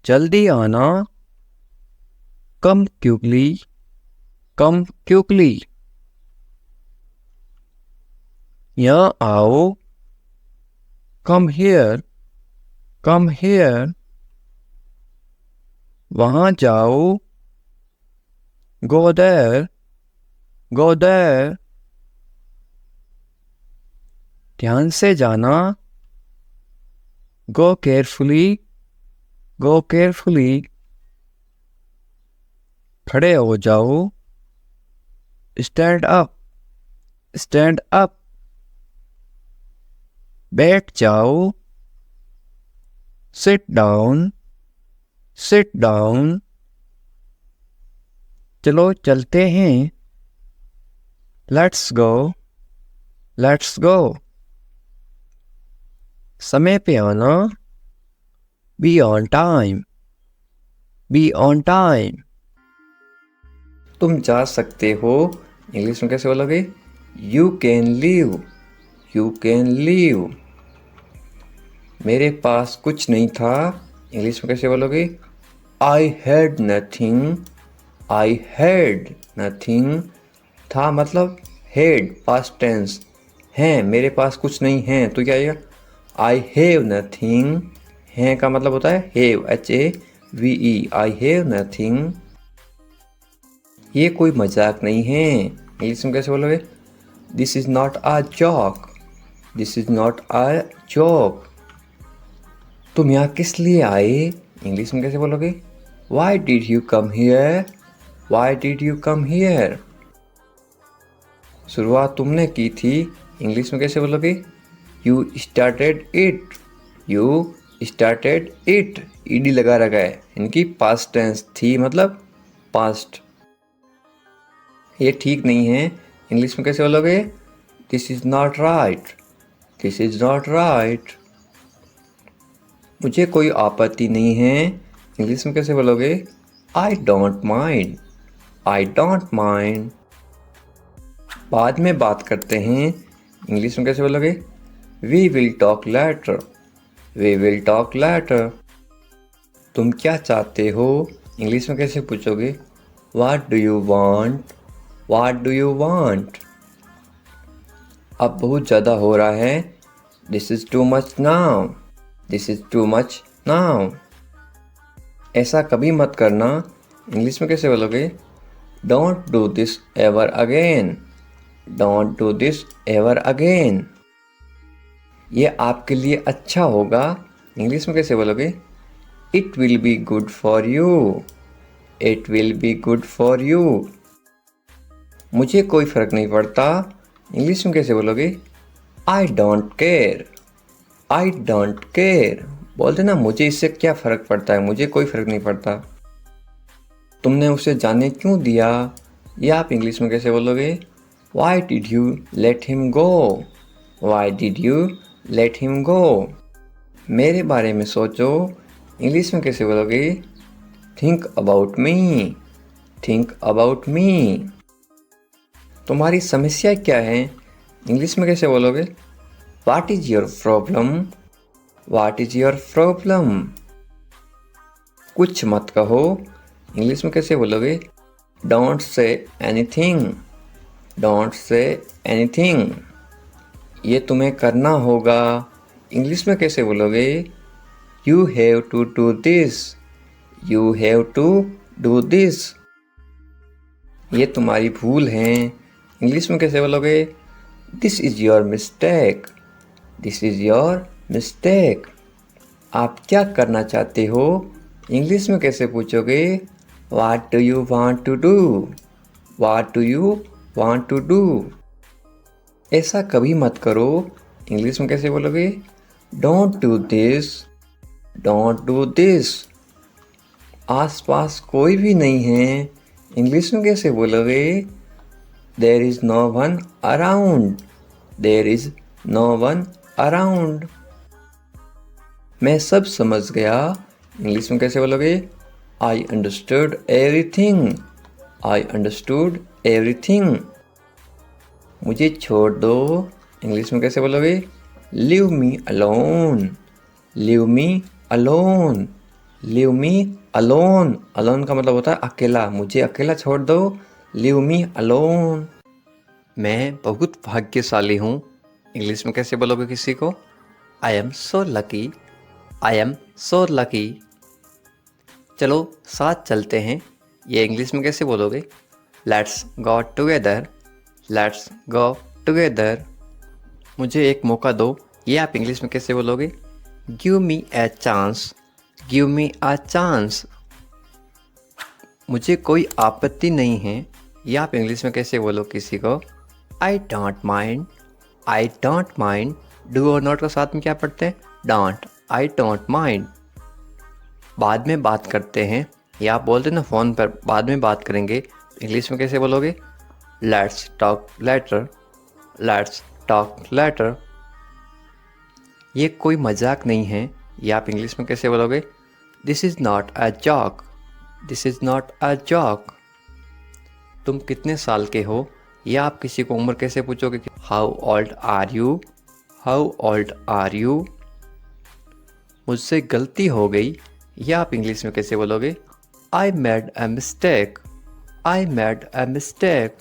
जल्दी आना, कम क्विकली, कम क्विकली। यहाँ आओ, कम हियर, कम हियर। वहाँ जाओ, गो देयर, गो देयर। ध्यान से जाना, गो केयरफुली, गो केयरफुली। खड़े हो जाओ, स्टैंड अप, स्टैंड अप। बैठ जाओ, सिट डाउन, सिट डाउन। चलो चलते हैं, लेट्स गो, लेट्स गो। समय पे आना, be on time, be on time. तुम जा सकते हो, इंग्लिश में कैसे बोलोगे? You can leave, you can leave. मेरे पास कुछ नहीं था, इंग्लिश में कैसे बोलोगे? I had nothing, I had nothing. था मतलब हैड, पास्ट टेंस। हैं, मेरे पास कुछ नहीं है, तो क्या आएगा? I have nothing. हैं का मतलब होता है have, HAVE, I have nothing. ये कोई मजाक नहीं है, इंग्लिश में कैसे बोलोगे? This is not a joke, this is not a joke. तुम यहाँ किस लिए आए, इंग्लिश में कैसे बोलोगे? Why did you come here, why did you come here. शुरुआत तुमने की थी, इंग्लिश में कैसे बोलोगे? You started it, you started it. ED लगा रखा है, इनकी पास्ट टेंस थी मतलब पास्ट। ये ठीक नहीं है, इंग्लिश में कैसे बोलोगे? This is not right, this is not right. मुझे कोई आपत्ति नहीं है, इंग्लिश में कैसे बोलोगे? I don't mind, I don't mind. बाद में बात करते हैं, इंग्लिश में कैसे बोलोगे? We will talk later, we will talk later. तुम क्या चाहते हो, इंग्लिश में कैसे पूछोगे? What do you want, what do you want. अब बहुत ज़्यादा हो रहा है, this is too much now, this is too much now. ऐसा कभी मत करना, इंग्लिश में कैसे बोलोगे? Don't do this ever again, don't do this ever again. ये आपके लिए अच्छा होगा, इंग्लिश में कैसे बोलोगे? It will be good for you, it will be good for you. मुझे कोई फ़र्क नहीं पड़ता, इंग्लिश में कैसे बोलोगे? I don't care, I don't care. बोलते ना, मुझे इससे क्या फ़र्क पड़ता है, मुझे कोई फ़र्क नहीं पड़ता। तुमने उसे जाने क्यों दिया, ये आप इंग्लिश में कैसे बोलोगे? Why did you let him go, why did you let him go. मेरे बारे में सोचो, इंग्लिश में कैसे बोलोगे? Think about me, think about मी। तुम्हारी समस्या क्या है, इंग्लिश में कैसे बोलोगे? What is your problem, what is your problem. कुछ मत कहो, इंग्लिश में कैसे बोलोगे? Don't say anything, don't say anything. ये तुम्हें करना होगा, इंग्लिश में कैसे बोलोगे? You have to do this, you have to do this. ये तुम्हारी भूल है, इंग्लिश में कैसे बोलोगे? This is your mistake, this is your mistake. आप क्या करना चाहते हो, इंग्लिश में कैसे पूछोगे? What do you want to do, what do you want to do. ऐसा कभी मत करो, इंग्लिश में कैसे बोलोगे? Don't do this, don't do this. आसपास कोई भी नहीं है, इंग्लिश में कैसे बोलोगे? There is no one around, there is no one around. मैं सब समझ गया, इंग्लिश में कैसे बोलोगे? I understood everything. I understood everything. मुझे छोड़ दो। इंग्लिश में कैसे बोलोगे? Leave me alone. Leave me alone. Leave me alone. Alone का मतलब होता है अकेला। मुझे अकेला छोड़ दो। Leave me alone. मैं बहुत भाग्यशाली हूँ। इंग्लिश में कैसे बोलोगे किसी को? I am so lucky. I am so lucky. चलो साथ चलते हैं, ये इंग्लिश में कैसे बोलोगे? Let's go together. Let's go together. मुझे एक मौका दो, ये आप इंग्लिश में कैसे बोलोगे? Give me a chance. Give me a chance. मुझे कोई आपत्ति नहीं है, ये आप इंग्लिश में कैसे बोलो किसी को? आई don't mind. I don't mind. Do और नॉट का साथ में क्या पढ़ते हैं? डोंट। I don't mind. बाद में बात करते हैं, या आप बोलते हैं ना फ़ोन पर बाद में बात करेंगे, इंग्लिश में कैसे बोलोगे? Let's talk later. Let's talk later. ये कोई मजाक नहीं है, ये आप इंग्लिश में कैसे बोलोगे? This is not a joke. This is not a joke. तुम कितने साल के हो, या आप किसी को उम्र कैसे पूछोगे? How old are you. How old are you. मुझसे गलती हो गई, या आप इंग्लिश में कैसे बोलोगे? I made a mistake. I made a mistake.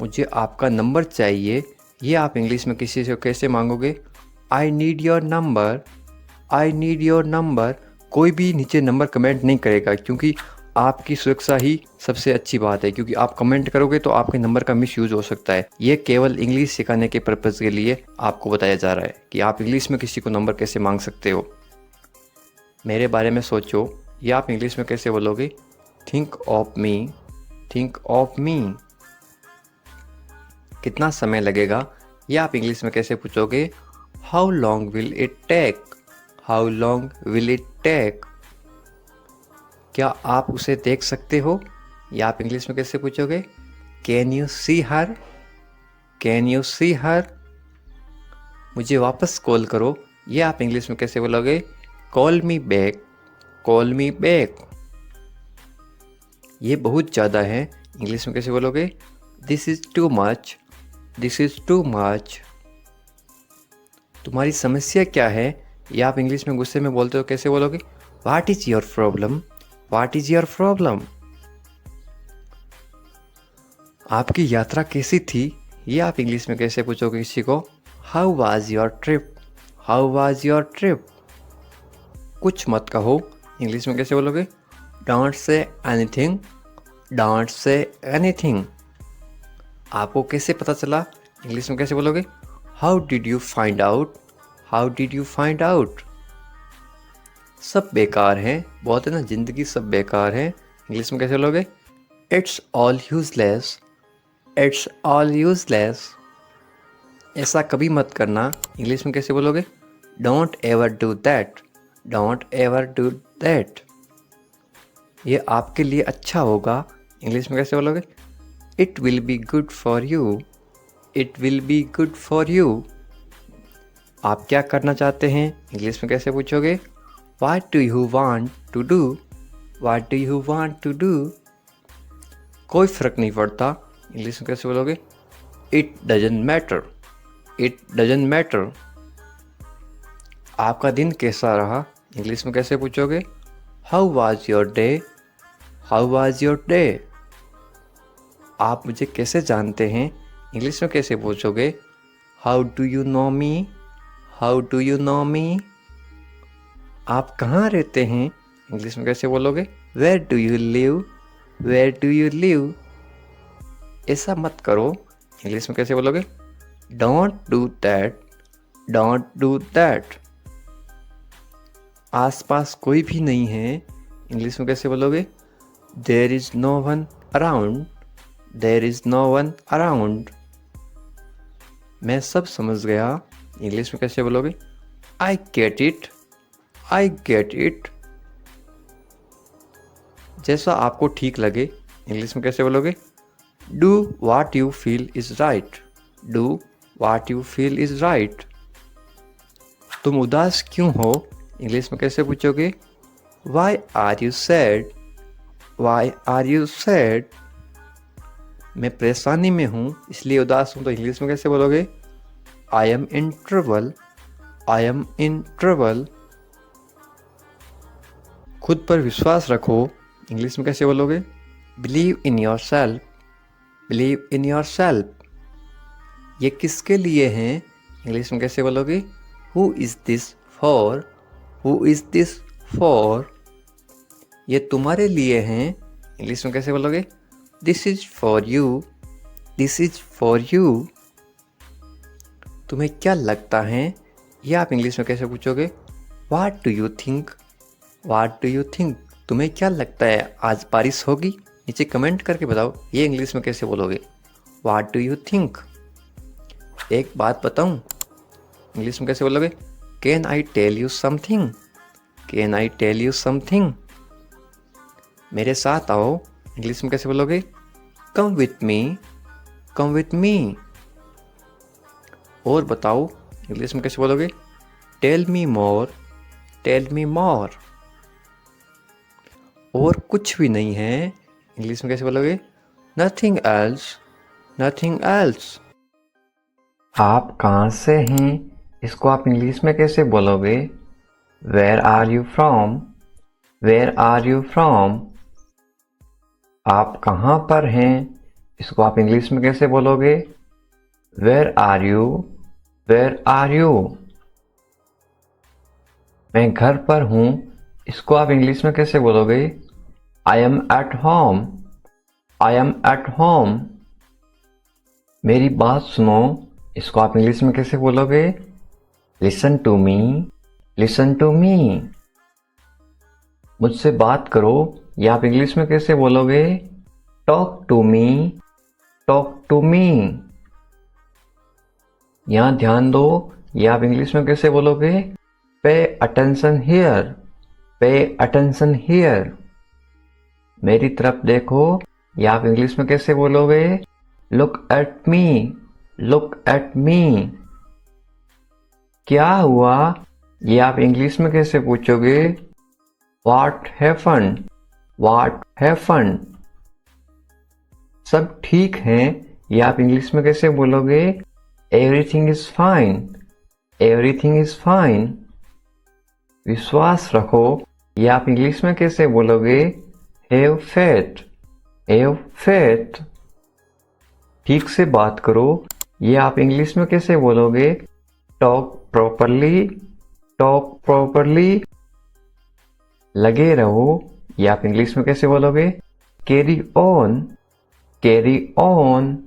मुझे आपका नंबर चाहिए, ये आप इंग्लिश में किसी से कैसे मांगोगे? I need your number. I need your number. कोई भी नीचे नंबर कमेंट नहीं करेगा, क्योंकि आपकी सुरक्षा ही सबसे अच्छी बात है, क्योंकि आप कमेंट करोगे तो आपके नंबर का मिसयूज़ हो सकता है। ये केवल इंग्लिश सिखाने के पर्पज़ के लिए आपको बताया जा रहा है कि आप इंग्लिश में किसी को नंबर कैसे मांग सकते हो। मेरे बारे में सोचो, या आप इंग्लिश में कैसे बोलोगे? Think of me. Think of me. कितना समय लगेगा, या आप इंग्लिश में कैसे पूछोगे? How long will it take. How long will it take. क्या आप उसे देख सकते हो, या आप इंग्लिश में कैसे पूछोगे? Can you see her. Can you see her. मुझे वापस कॉल करो, ये आप इंग्लिश में कैसे बोलोगे? Call me back. Call me back. ये बहुत ज़्यादा है, इंग्लिश में कैसे बोलोगे? This is too much. This is too much. तुम्हारी समस्या क्या है, या आप इंग्लिश में गुस्से में बोलते हो कैसे बोलोगे? What is your problem. What is your problem. आपकी यात्रा कैसी थी, ये आप इंग्लिश में कैसे पूछोगे किसी को? How was your trip. How was your trip. कुछ मत कहो, इंग्लिश में कैसे बोलोगे? Don't say anything. Don't say anything. आपको कैसे पता चला, इंग्लिश में कैसे बोलोगे? How did you find out. How did you find out. सब बेकार है, बोलते हैं ना ज़िंदगी सब बेकार है, इंग्लिश में कैसे बोलोगे? It's all useless. It's all useless. ऐसा कभी मत करना, इंग्लिश में कैसे बोलोगे? Don't ever do that. Don't ever do that. ये आपके लिए अच्छा होगा, इंग्लिश में कैसे बोलोगे? It will be good for you. It will be good for you. आप क्या करना चाहते हैं, इंग्लिश में कैसे पूछोगे? What do you want to do. What do you want to do. कोई फ़र्क नहीं पड़ता, इंग्लिश में कैसे बोलोगे? It doesn't matter. It doesn't matter. आपका दिन कैसा रहा, इंग्लिश में कैसे पूछोगे? How was your day. How was your day. आप मुझे कैसे जानते हैं, इंग्लिश में कैसे पूछोगे? How do you know me. How do you know me. आप कहाँ रहते हैं, इंग्लिश में कैसे बोलोगे? Where do you live. Where do you live. ऐसा मत करो, इंग्लिश में कैसे बोलोगे? Don't do that. Don't do that. आसपास कोई भी नहीं है, इंग्लिश में कैसे बोलोगे? There is no one around. There is no one around. मैं सब समझ गया, इंग्लिश में कैसे बोलोगे? I get it. I get it. जैसा आपको ठीक लगे, इंग्लिश में कैसे बोलोगे? Do what you feel is right. Do what you feel is right. तुम उदास क्यों हो, इंग्लिश में कैसे पूछोगे? Why are you sad? Why are you sad? मैं परेशानी में हूँ इसलिए उदास हूँ, तो इंग्लिश में कैसे बोलोगे? I M in trouble. I am in trouble. खुद पर विश्वास रखो, इंग्लिश में कैसे बोलोगे? Believe in your self. Believe in your self. ये किसके लिए हैं? इंग्लिश में कैसे बोलोगे? Who is this for? Who is this for? ये तुम्हारे लिए हैं, इंग्लिश में कैसे बोलोगे? This is for you. This is for you. तुम्हें क्या लगता है? ये आप इंग्लिश में कैसे पूछोगे? वाट do you think? Watt do you think? तुम्हें क्या लगता है आज बारिश होगी? नीचे कमेंट करके बताओ, ये इंग्लिश में कैसे बोलोगे? What do you think? एक बात बताऊं, इंग्लिश में कैसे बोलोगे? Can I tell you something? Can I tell you something? मेरे साथ आओ, इंग्लिश में कैसे बोलोगे? Come with me. Come with me. और बताओ, इंग्लिश में कैसे बोलोगे? Tell me more. Tell me more. और कुछ भी नहीं है, इंग्लिश में कैसे बोलोगे? Nothing else. Nothing else. आप कहाँ से हैं? इसको आप इंग्लिश में कैसे बोलोगे? Where are you from? Where are you from? आप कहाँ पर हैं? इसको आप इंग्लिश में कैसे बोलोगे? Where are you? Where are you? मैं घर पर हूँ, इसको आप इंग्लिश में कैसे बोलोगे? I am at home. I am at home. मेरी बात सुनो, इसको आप इंग्लिश में कैसे बोलोगे? Listen to me. Listen to me. मुझसे बात करो, ये आप इंग्लिश में कैसे बोलोगे? Talk to me. Talk to me. यहां ध्यान दो, ये आप इंग्लिश में कैसे बोलोगे? Pay attention here. Pay attention here. मेरी तरफ देखो, ये आप इंग्लिश में कैसे बोलोगे? Look at me. Look at me. क्या हुआ? ये आप इंग्लिश में कैसे पूछोगे? What happened? What happened? सब ठीक है, ये आप इंग्लिश में कैसे बोलोगे? Everything is fine. Everything is fine. विश्वास रखो, ये आप इंग्लिश में कैसे बोलोगे? Have faith. Have faith. ठीक से बात करो, ये आप इंग्लिश में कैसे बोलोगे? Talk properly. Talk properly. लगे रहो, ये आप इंग्लिश में कैसे बोलोगे? Carry on. Carry on.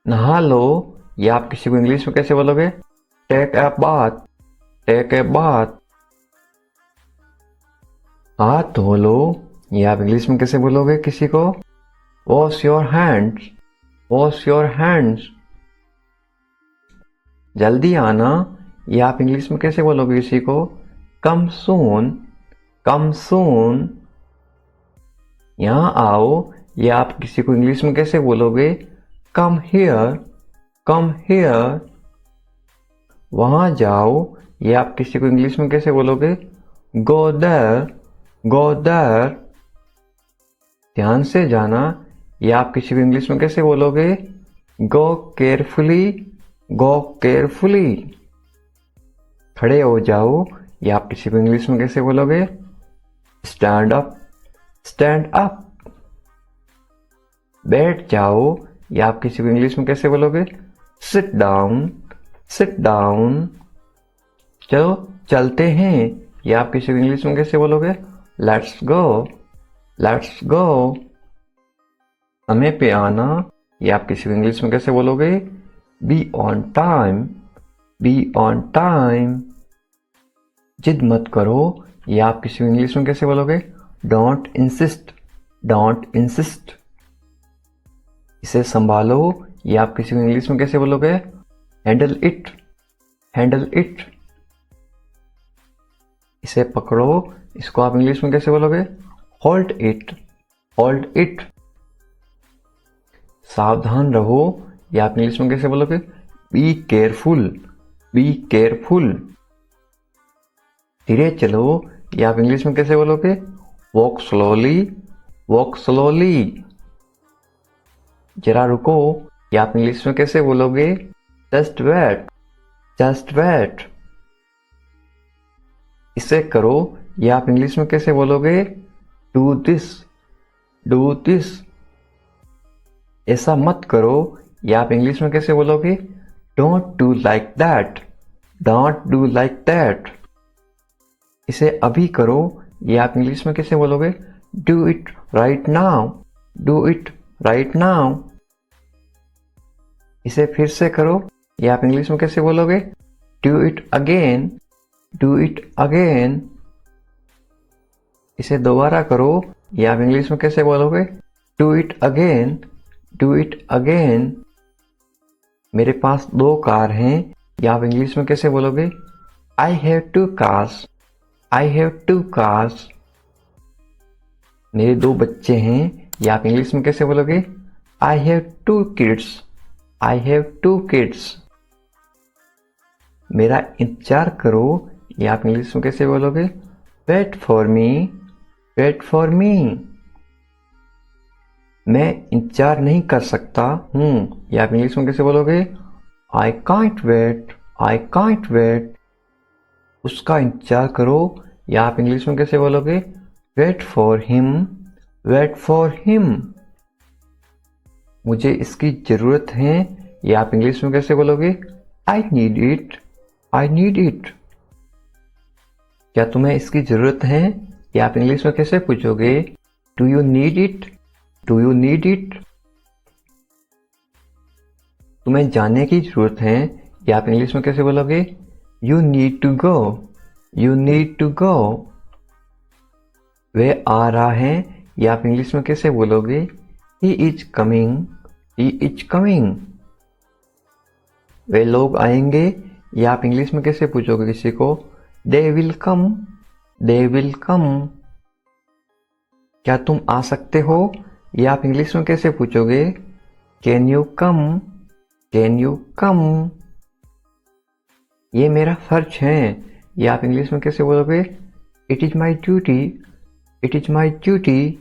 नहा लो, ये आप किसी को इंग्लिश में कैसे बोलोगे? Take a bath. Take a bath. हाथ धो लो, ये आप इंग्लिश में कैसे बोलोगे किसी को? Wash your hands. Wash your hands. जल्दी आना, ये आप इंग्लिश में कैसे बोलोगे किसी को? कम सून। कम सून। यहां आओ, ये आप किसी को इंग्लिश में कैसे बोलोगे? Come here. Come here. वहां जाओ, ये आप किसी को इंग्लिश में कैसे बोलोगे? Go there. Go there. ध्यान से जाना, ये आप किसी को इंग्लिश में कैसे बोलोगे? गो केयरफुली। गो केयरफुली। खड़े हो जाओ, ये आप किसी को इंग्लिश में कैसे बोलोगे? Stand up. Stand up. बैठ जाओ, ये आप किसी को इंग्लिश में कैसे बोलोगे? Sit down. Sit down. चलो चलते हैं, ये आप किसी को इंग्लिश में कैसे बोलोगे? Let's go. Let's go. समय पे आना, ये आप किसी को इंग्लिश में कैसे बोलोगे? Be on time. Be on time. जिद मत करो, ये आप किसी को इंग्लिश में कैसे बोलोगे? Don't insist. Don't insist. इसे संभालो, ये आप किसी को इंग्लिश में कैसे बोलोगे? Handle it. Handle it. इसे पकड़ो, इसको आप इंग्लिश में कैसे बोलोगे? Hold it. Hold it. सावधान रहो, ये आप इंग्लिश में कैसे बोलोगे? Be careful. Be careful. धीरे चलो, ये आप इंग्लिश में कैसे बोलोगे? Walk slowly, walk slowly. जरा रुको, ये आप इंग्लिश में कैसे बोलोगे? Just wait, just wait. इसे करो, ये आप इंग्लिश में कैसे बोलोगे? Do this, do this. ऐसा मत करो, ये आप इंग्लिश में कैसे बोलोगे? Don't do like that, don't do like that. इसे अभी करो, ये आप इंग्लिश में कैसे बोलोगे? Do it right now, do it right now. इसे फिर से करो, ये आप इंग्लिश में कैसे बोलोगे? Do it again, do it again. इसे दोबारा करो, ये आप इंग्लिश में कैसे बोलोगे? Do it again, do it again. मेरे पास 2 कार हैं, ये आप इंग्लिश में कैसे बोलोगे? I have 2 cars, I have 2 cars. मेरे 2 बच्चे हैं, ये आप इंग्लिश में कैसे बोलोगे? I have 2 kids, I have 2 kids. मेरा इंतजार करो, ये आप इंग्लिश में कैसे बोलोगे? Wait for me, wait for me. मैं इंतजार नहीं कर सकता हूँ, ये आप इंग्लिश में कैसे बोलोगे? I can't wait, I can't wait. उसका इंतजार करो, या आप इंग्लिश में कैसे बोलोगे? Wait for him, wait for him. मुझे इसकी जरूरत है, या आप इंग्लिश में कैसे बोलोगे? I need it, I need it. क्या तुम्हें इसकी जरूरत है, या आप इंग्लिश में कैसे पूछोगे? Do you need it, do you need it. तुम्हें जाने की जरूरत है, या आप इंग्लिश में कैसे बोलोगे? You need to go, you need to go. वह आ रहा है, या आप इंग्लिश में कैसे बोलोगे? He is coming, he is coming. वे लोग आएंगे, या आप इंग्लिश में कैसे पूछोगे किसी को? They will come, they will come. क्या तुम आ सकते हो, या आप इंग्लिश में कैसे पूछोगे? Can you come, can you कम। ये मेरा फर्ज है, या आप इंग्लिश में कैसे बोलोगे? It is my duty, it is my duty.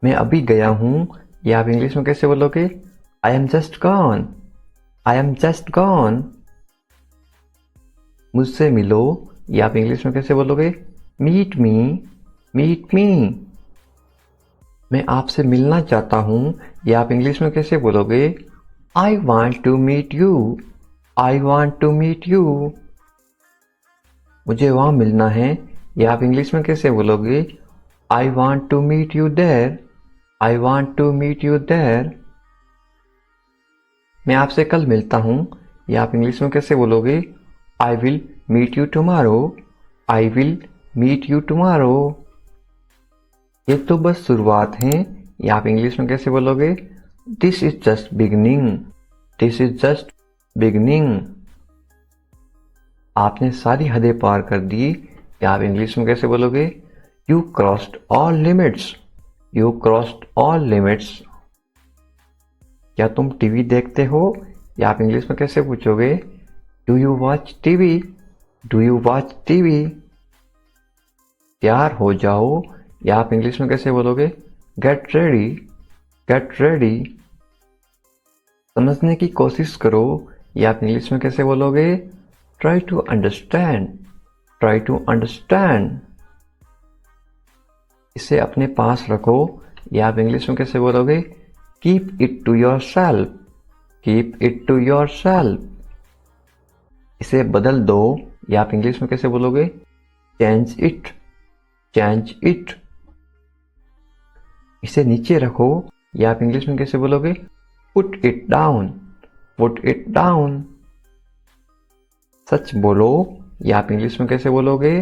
मैं अभी गया हूं, या आप इंग्लिश में कैसे बोलोगे? I am just gone, I am just gone. मुझसे मिलो, या आप इंग्लिश में कैसे बोलोगे? Meet me, meet me. मैं आपसे मिलना चाहता हूं, या आप इंग्लिश में कैसे बोलोगे? I want to meet you, I want to meet you. मुझे वहां मिलना है, या आप इंग्लिश में कैसे बोलोगे? I want to meet you there, I want to meet you there. मैं आपसे कल मिलता हूं, या आप इंग्लिश में कैसे बोलोगे? I will meet you tomorrow, I will meet you tomorrow. ये तो बस शुरुआत है, या आप इंग्लिश में कैसे बोलोगे? This is just beginning, this is just beginning. आपने सारी हदें पार कर दी, या आप इंग्लिश में कैसे बोलोगे? You crossed all limits, you crossed all limits. क्या तुम टीवी देखते हो, या आप इंग्लिश में कैसे पूछोगे? Do you watch TV, do you watch TV. तैयार हो जाओ, या आप इंग्लिश में कैसे बोलोगे? Get ready, get ready. समझने की कोशिश करो, या आप इंग्लिश में कैसे बोलोगे? Try to understand, try to understand. इसे अपने पास रखो, या आप इंग्लिश में कैसे बोलोगे? Keep it to yourself, keep it to yourself. इसे बदल दो, या आप इंग्लिश में कैसे बोलोगे? Change it, change it. इसे नीचे रखो, या आप इंग्लिश में कैसे बोलोगे? Put it down, put it down. सच बोलो, या आप इंग्लिश में कैसे बोलोगे?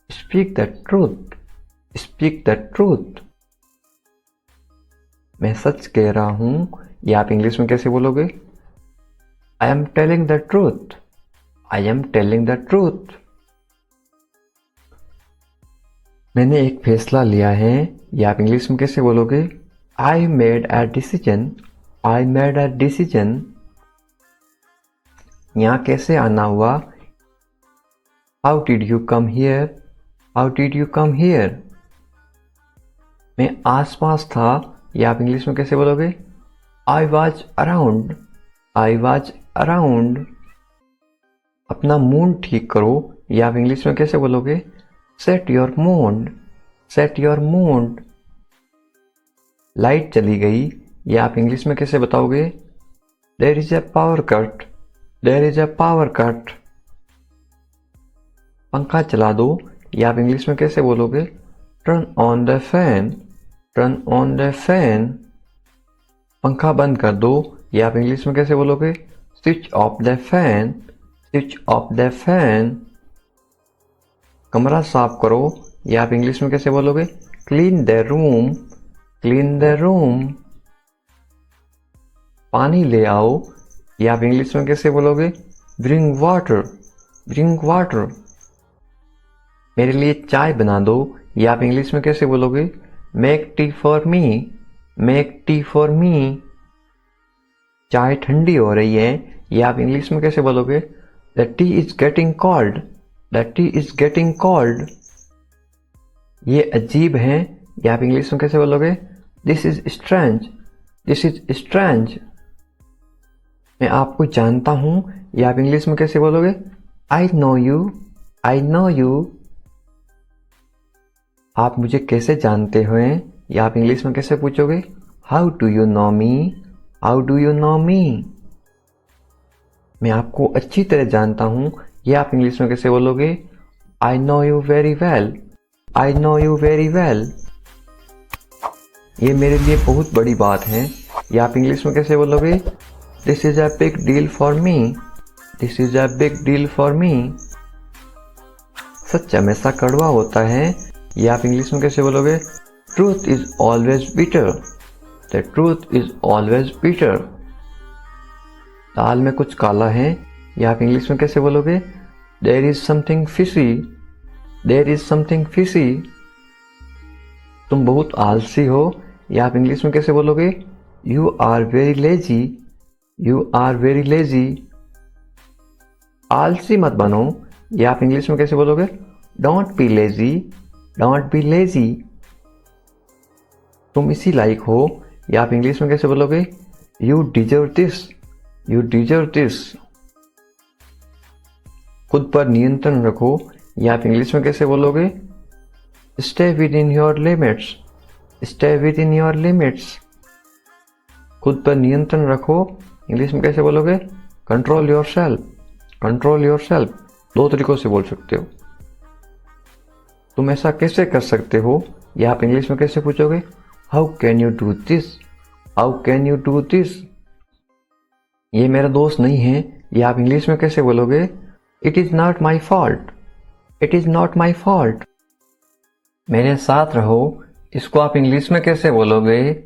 Speak the truth, speak the truth. मैं सच कह रहा हूं, या आप इंग्लिश में कैसे बोलोगे? I am telling the truth, I am telling the truth. मैंने एक फैसला लिया है, या आप इंग्लिश में कैसे बोलोगे? I made a decision, I made a decision. यहाँ कैसे आना हुआ, how did you come here, how did you come here. मैं आसपास था, ये आप इंग्लिश में कैसे बोलोगे? I was around, I was around. अपना मूड ठीक करो, ये आप इंग्लिश में कैसे बोलोगे? Set your mood, set your mood. Light चली गई, ये आप इंग्लिश में कैसे बताओगे? There is a power cut, there is a power cut. पंखा चला दो, ये आप इंग्लिश में कैसे बोलोगे? Turn on the fan, turn on the fan. पंखा बंद कर दो, ये आप इंग्लिश में कैसे बोलोगे? Switch off the fan, switch off the fan. कमरा साफ करो, ये आप इंग्लिश में कैसे बोलोगे? Clean the room, clean the room. पानी ले आओ, ये आप इंग्लिश में कैसे बोलोगे? Bring water, bring water. मेरे लिए चाय बना दो, ये आप इंग्लिश में कैसे बोलोगे? Make tea for me, make tea for me. चाय ठंडी हो रही है, ये आप इंग्लिश में कैसे बोलोगे? The T is getting cold, the T is getting cold. ये अजीब है, ये आप इंग्लिश में कैसे बोलोगे? This is strange, this is strange. मैं आपको जानता हूं, ये आप इंग्लिश में कैसे बोलोगे? I know you, I know you. आप मुझे कैसे जानते हो? ये आप इंग्लिश में कैसे पूछोगे? How do you know me, how do you know me. मैं आपको अच्छी तरह जानता हूं, ये आप इंग्लिश में कैसे बोलोगे? I know you very well, I know you very well. ये मेरे लिए बहुत बड़ी बात है, ये आप इंग्लिश में कैसे बोलोगे? This is a big deal for me, this is a big deal for me. सच हमेशा कड़वा होता है, ये आप इंग्लिश में कैसे बोलोगे? Truth is always bitter, the truth is always bitter. दाल में कुछ काला है, ये आप इंग्लिश में कैसे बोलोगे? There is something fishy, there is something fishy. तुम बहुत आलसी हो, ये आप इंग्लिश में कैसे बोलोगे? You are very lazy, you are very lazy. आलसी मत बनो, ये आप इंग्लिश में कैसे बोलोगे? Don't be lazy, don't be lazy. तुम इसी लायक हो, ये आप इंग्लिश में कैसे बोलोगे? You deserve this, you deserve this. खुद पर नियंत्रण रखो, ये आप इंग्लिश में कैसे बोलोगे? Stay with in your limits, stay with in your limits. खुद पर नियंत्रण रखो, इंग्लिश में कैसे बोलोगे? Control your self, control your self. दो तरीकों से बोल सकते हो। तुम ऐसा कैसे कर सकते हो, ये आप इंग्लिश में कैसे पूछोगे? How can you do this, how can you do this. ये मेरा दोस्त नहीं है, ये आप इंग्लिश में कैसे बोलोगे? It is not my fault, it is not my fault. मेरे साथ रहो, इसको आप इंग्लिश में कैसे बोलोगे?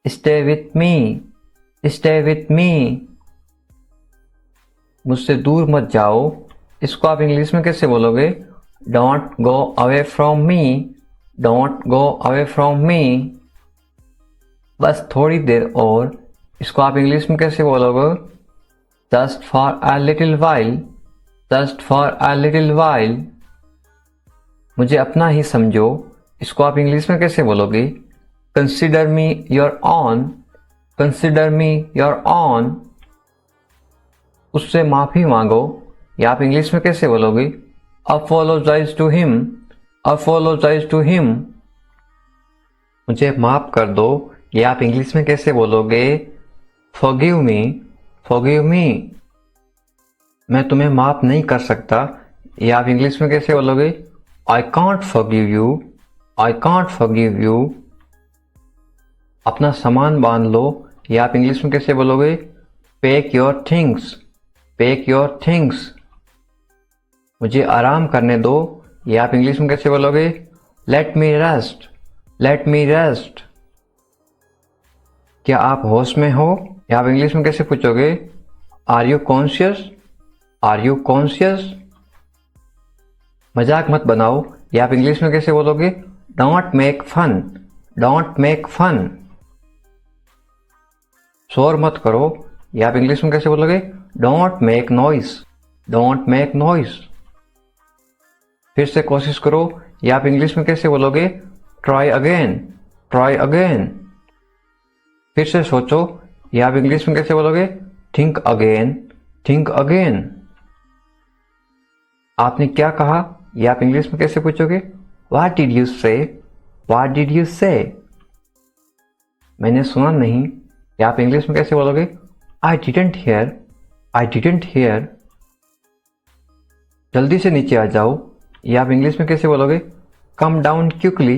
Stay with me, stay with me. मुझसे दूर मत जाओ, इसको आप इंग्लिश में कैसे बोलोगे? Don't go away from me, don't go away from me. बस थोड़ी देर और, इसको आप इंग्लिश में कैसे बोलोगे? Just for a little while, just for a little while. मुझे अपना ही समझो, इसको आप इंग्लिश में कैसे बोलोगे? Consider me your own, consider me your own. उससे माफी मांगो, या आप इंग्लिश में कैसे बोलोगे? Apologise to him, apologise to him. मुझे माफ कर दो, ये आप इंग्लिश में कैसे बोलोगे? Forgive me, forgive me. मैं तुम्हें माफ नहीं कर सकता, ये आप इंग्लिश में कैसे बोलोगे? I can't forgive you, I can't forgive you. अपना सामान बांध लो, ये आप इंग्लिश में कैसे बोलोगे? Pack your things, pack your things. मुझे आराम करने दो, ये आप इंग्लिश में कैसे बोलोगे? लेट मी रेस्ट, लेट मी रेस्ट। क्या आप होश में हो, या आप इंग्लिश में कैसे पूछोगे? Are you conscious, are you conscious. मजाक मत बनाओ, या आप इंग्लिश में कैसे बोलोगे? Don't make fun, don't make fun. शोर मत करो, या आप इंग्लिश में कैसे बोलोगे? Don't make noise, don't make noise. फिर से कोशिश करो, या आप इंग्लिश में कैसे बोलोगे? Try again, try again. फिर से सोचो, या आप इंग्लिश में कैसे बोलोगे? Think again, think again. आपने क्या कहा, या आप इंग्लिश में कैसे पूछोगे? व्हाट डिड यू से, व्हाट डिड यू से। मैंने सुना नहीं, या आप इंग्लिश में कैसे बोलोगे? I didn't here, I didn't here. जल्दी से नीचे आ जाओ, या आप इंग्लिश में कैसे बोलोगे? Come down quickly,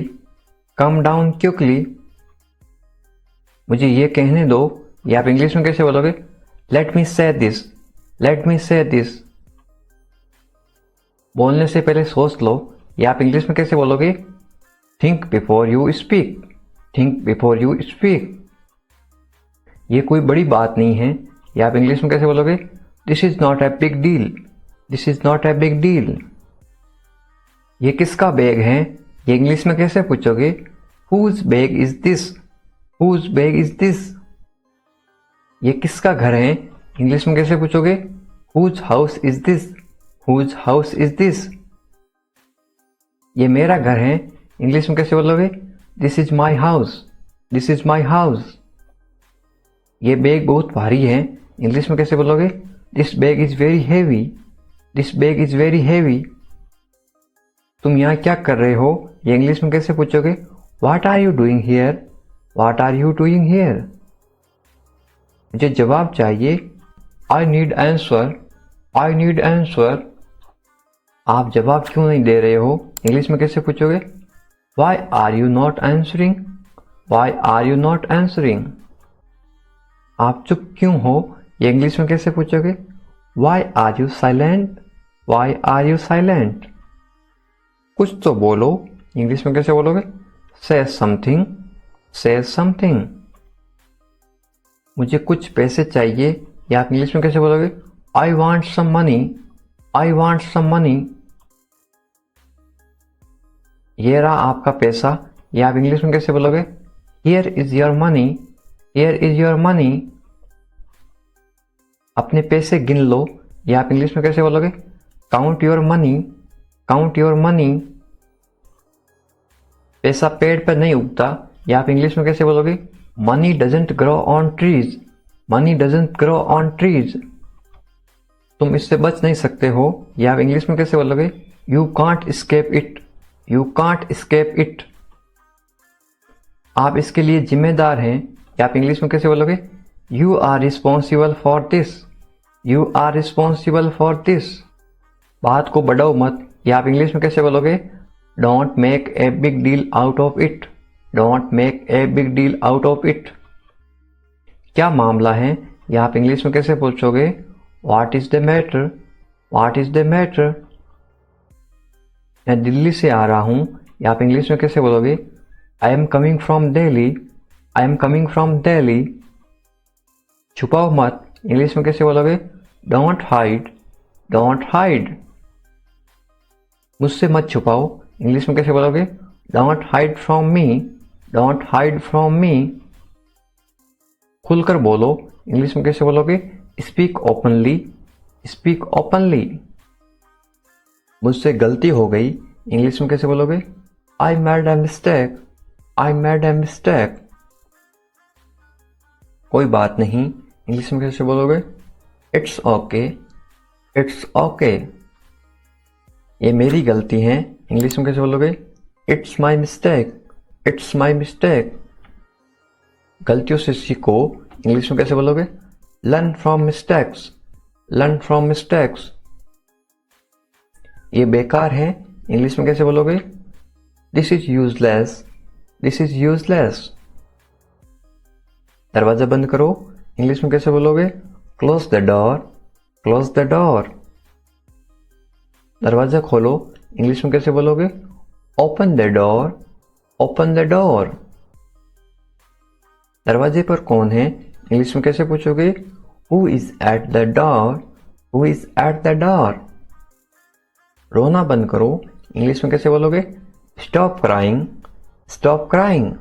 come down quickly. मुझे ये कहने दो, या आप इंग्लिश में कैसे बोलोगे? लेट मी से दिस, लेट मी से दिस। बोलने से पहले सोच लो, या आप इंग्लिश में कैसे बोलोगे? Think before you speak, think before you speak. ये कोई बड़ी बात नहीं है, या आप इंग्लिश में कैसे बोलोगे? This is not a big deal, this is not a big deal. ये किसका बैग है, ये इंग्लिश में कैसे पूछोगे? Whose bag is this, whose bag is this. ये किसका घर है, इंग्लिश में कैसे पूछोगे? Whose house is this, whose house is this. ये मेरा घर है, इंग्लिश में कैसे बोलोगे? This is my house, this is my house. ये बैग बहुत भारी है, इंग्लिश में कैसे बोलोगे? This bag is very heavy, this bag is very heavy. तुम यहाँ क्या कर रहे हो, ये इंग्लिश में कैसे पूछोगे? What are you doing here, what are you doing here. मुझे जवाब चाहिए, I need answer, I need answer. आप जवाब क्यों नहीं दे रहे हो, इंग्लिश में कैसे पूछोगे? Why are you not answering, why are you not answering. आप चुप क्यों हो, ये इंग्लिश में कैसे पूछोगे? Why are you silent, why are you silent. कुछ तो बोलो, इंग्लिश में कैसे बोलोगे? से समथिंग, से समथिंग। मुझे कुछ पैसे चाहिए, या आप इंग्लिश में कैसे बोलोगे? I want some money, I want some money. ये रहा आपका पैसा, या आप इंग्लिश में कैसे बोलोगे? Here is your money, here is your money. अपने पैसे गिन लो, या आप इंग्लिश में कैसे बोलोगे? Count your money, count your money. पैसा पेड़ पर नहीं उगता, या आप इंग्लिश में कैसे बोलोगे? Money doesn't grow on trees, money doesn't grow on trees. तुम इससे बच नहीं सकते हो, या आप इंग्लिश में कैसे बोलोगे? You can't escape it, you can't escape it. आप इसके लिए जिम्मेदार हैं, या आप इंग्लिश में कैसे बोलोगे? You are responsible for this, you are responsible for this. बात को बढ़ाओ मत, या आप इंग्लिश में कैसे बोलोगे? Don't make a big deal out of it, don't make a big deal out of it. क्या मामला है, या आप इंग्लिश में कैसे पूछोगे? What is the matter, what is the matter. मैं दिल्ली से आ रहा हूं, या आप इंग्लिश में कैसे बोलोगे? I am coming from Delhi, I am coming from Delhi. छुपाओ मत, इंग्लिश में कैसे बोलोगे? Don't hide, don't hide. मुझसे मत छुपाओ, इंग्लिश में कैसे बोलोगे? Don't hide from me, don't hide from me. खुलकर बोलो, इंग्लिश में कैसे बोलोगे? Speak openly, speak openly. मुझसे गलती हो गई, इंग्लिश में कैसे बोलोगे? I made a mistake, I made a mistake. कोई बात नहीं, इंग्लिश में कैसे बोलोगे? It's okay, it's okay. ये मेरी गलती है, इंग्लिश में कैसे बोलोगे? It's my mistake, it's my mistake. गलतियों से सीखो, इंग्लिश में कैसे बोलोगे? Learn from mistakes, learn from mistakes. ये बेकार है, इंग्लिश में कैसे बोलोगे? This is useless, this is useless. दरवाजा बंद करो, इंग्लिश में कैसे बोलोगे? Close the door, close the door. दरवाजा खोलो, इंग्लिश में कैसे बोलोगे? Open the door, open the door. दरवाजे पर कौन है, इंग्लिश में कैसे पूछोगे? Who is at the door, who is at the door. रोना बंद करो, इंग्लिश में कैसे बोलोगे? Stop crying, stop crying.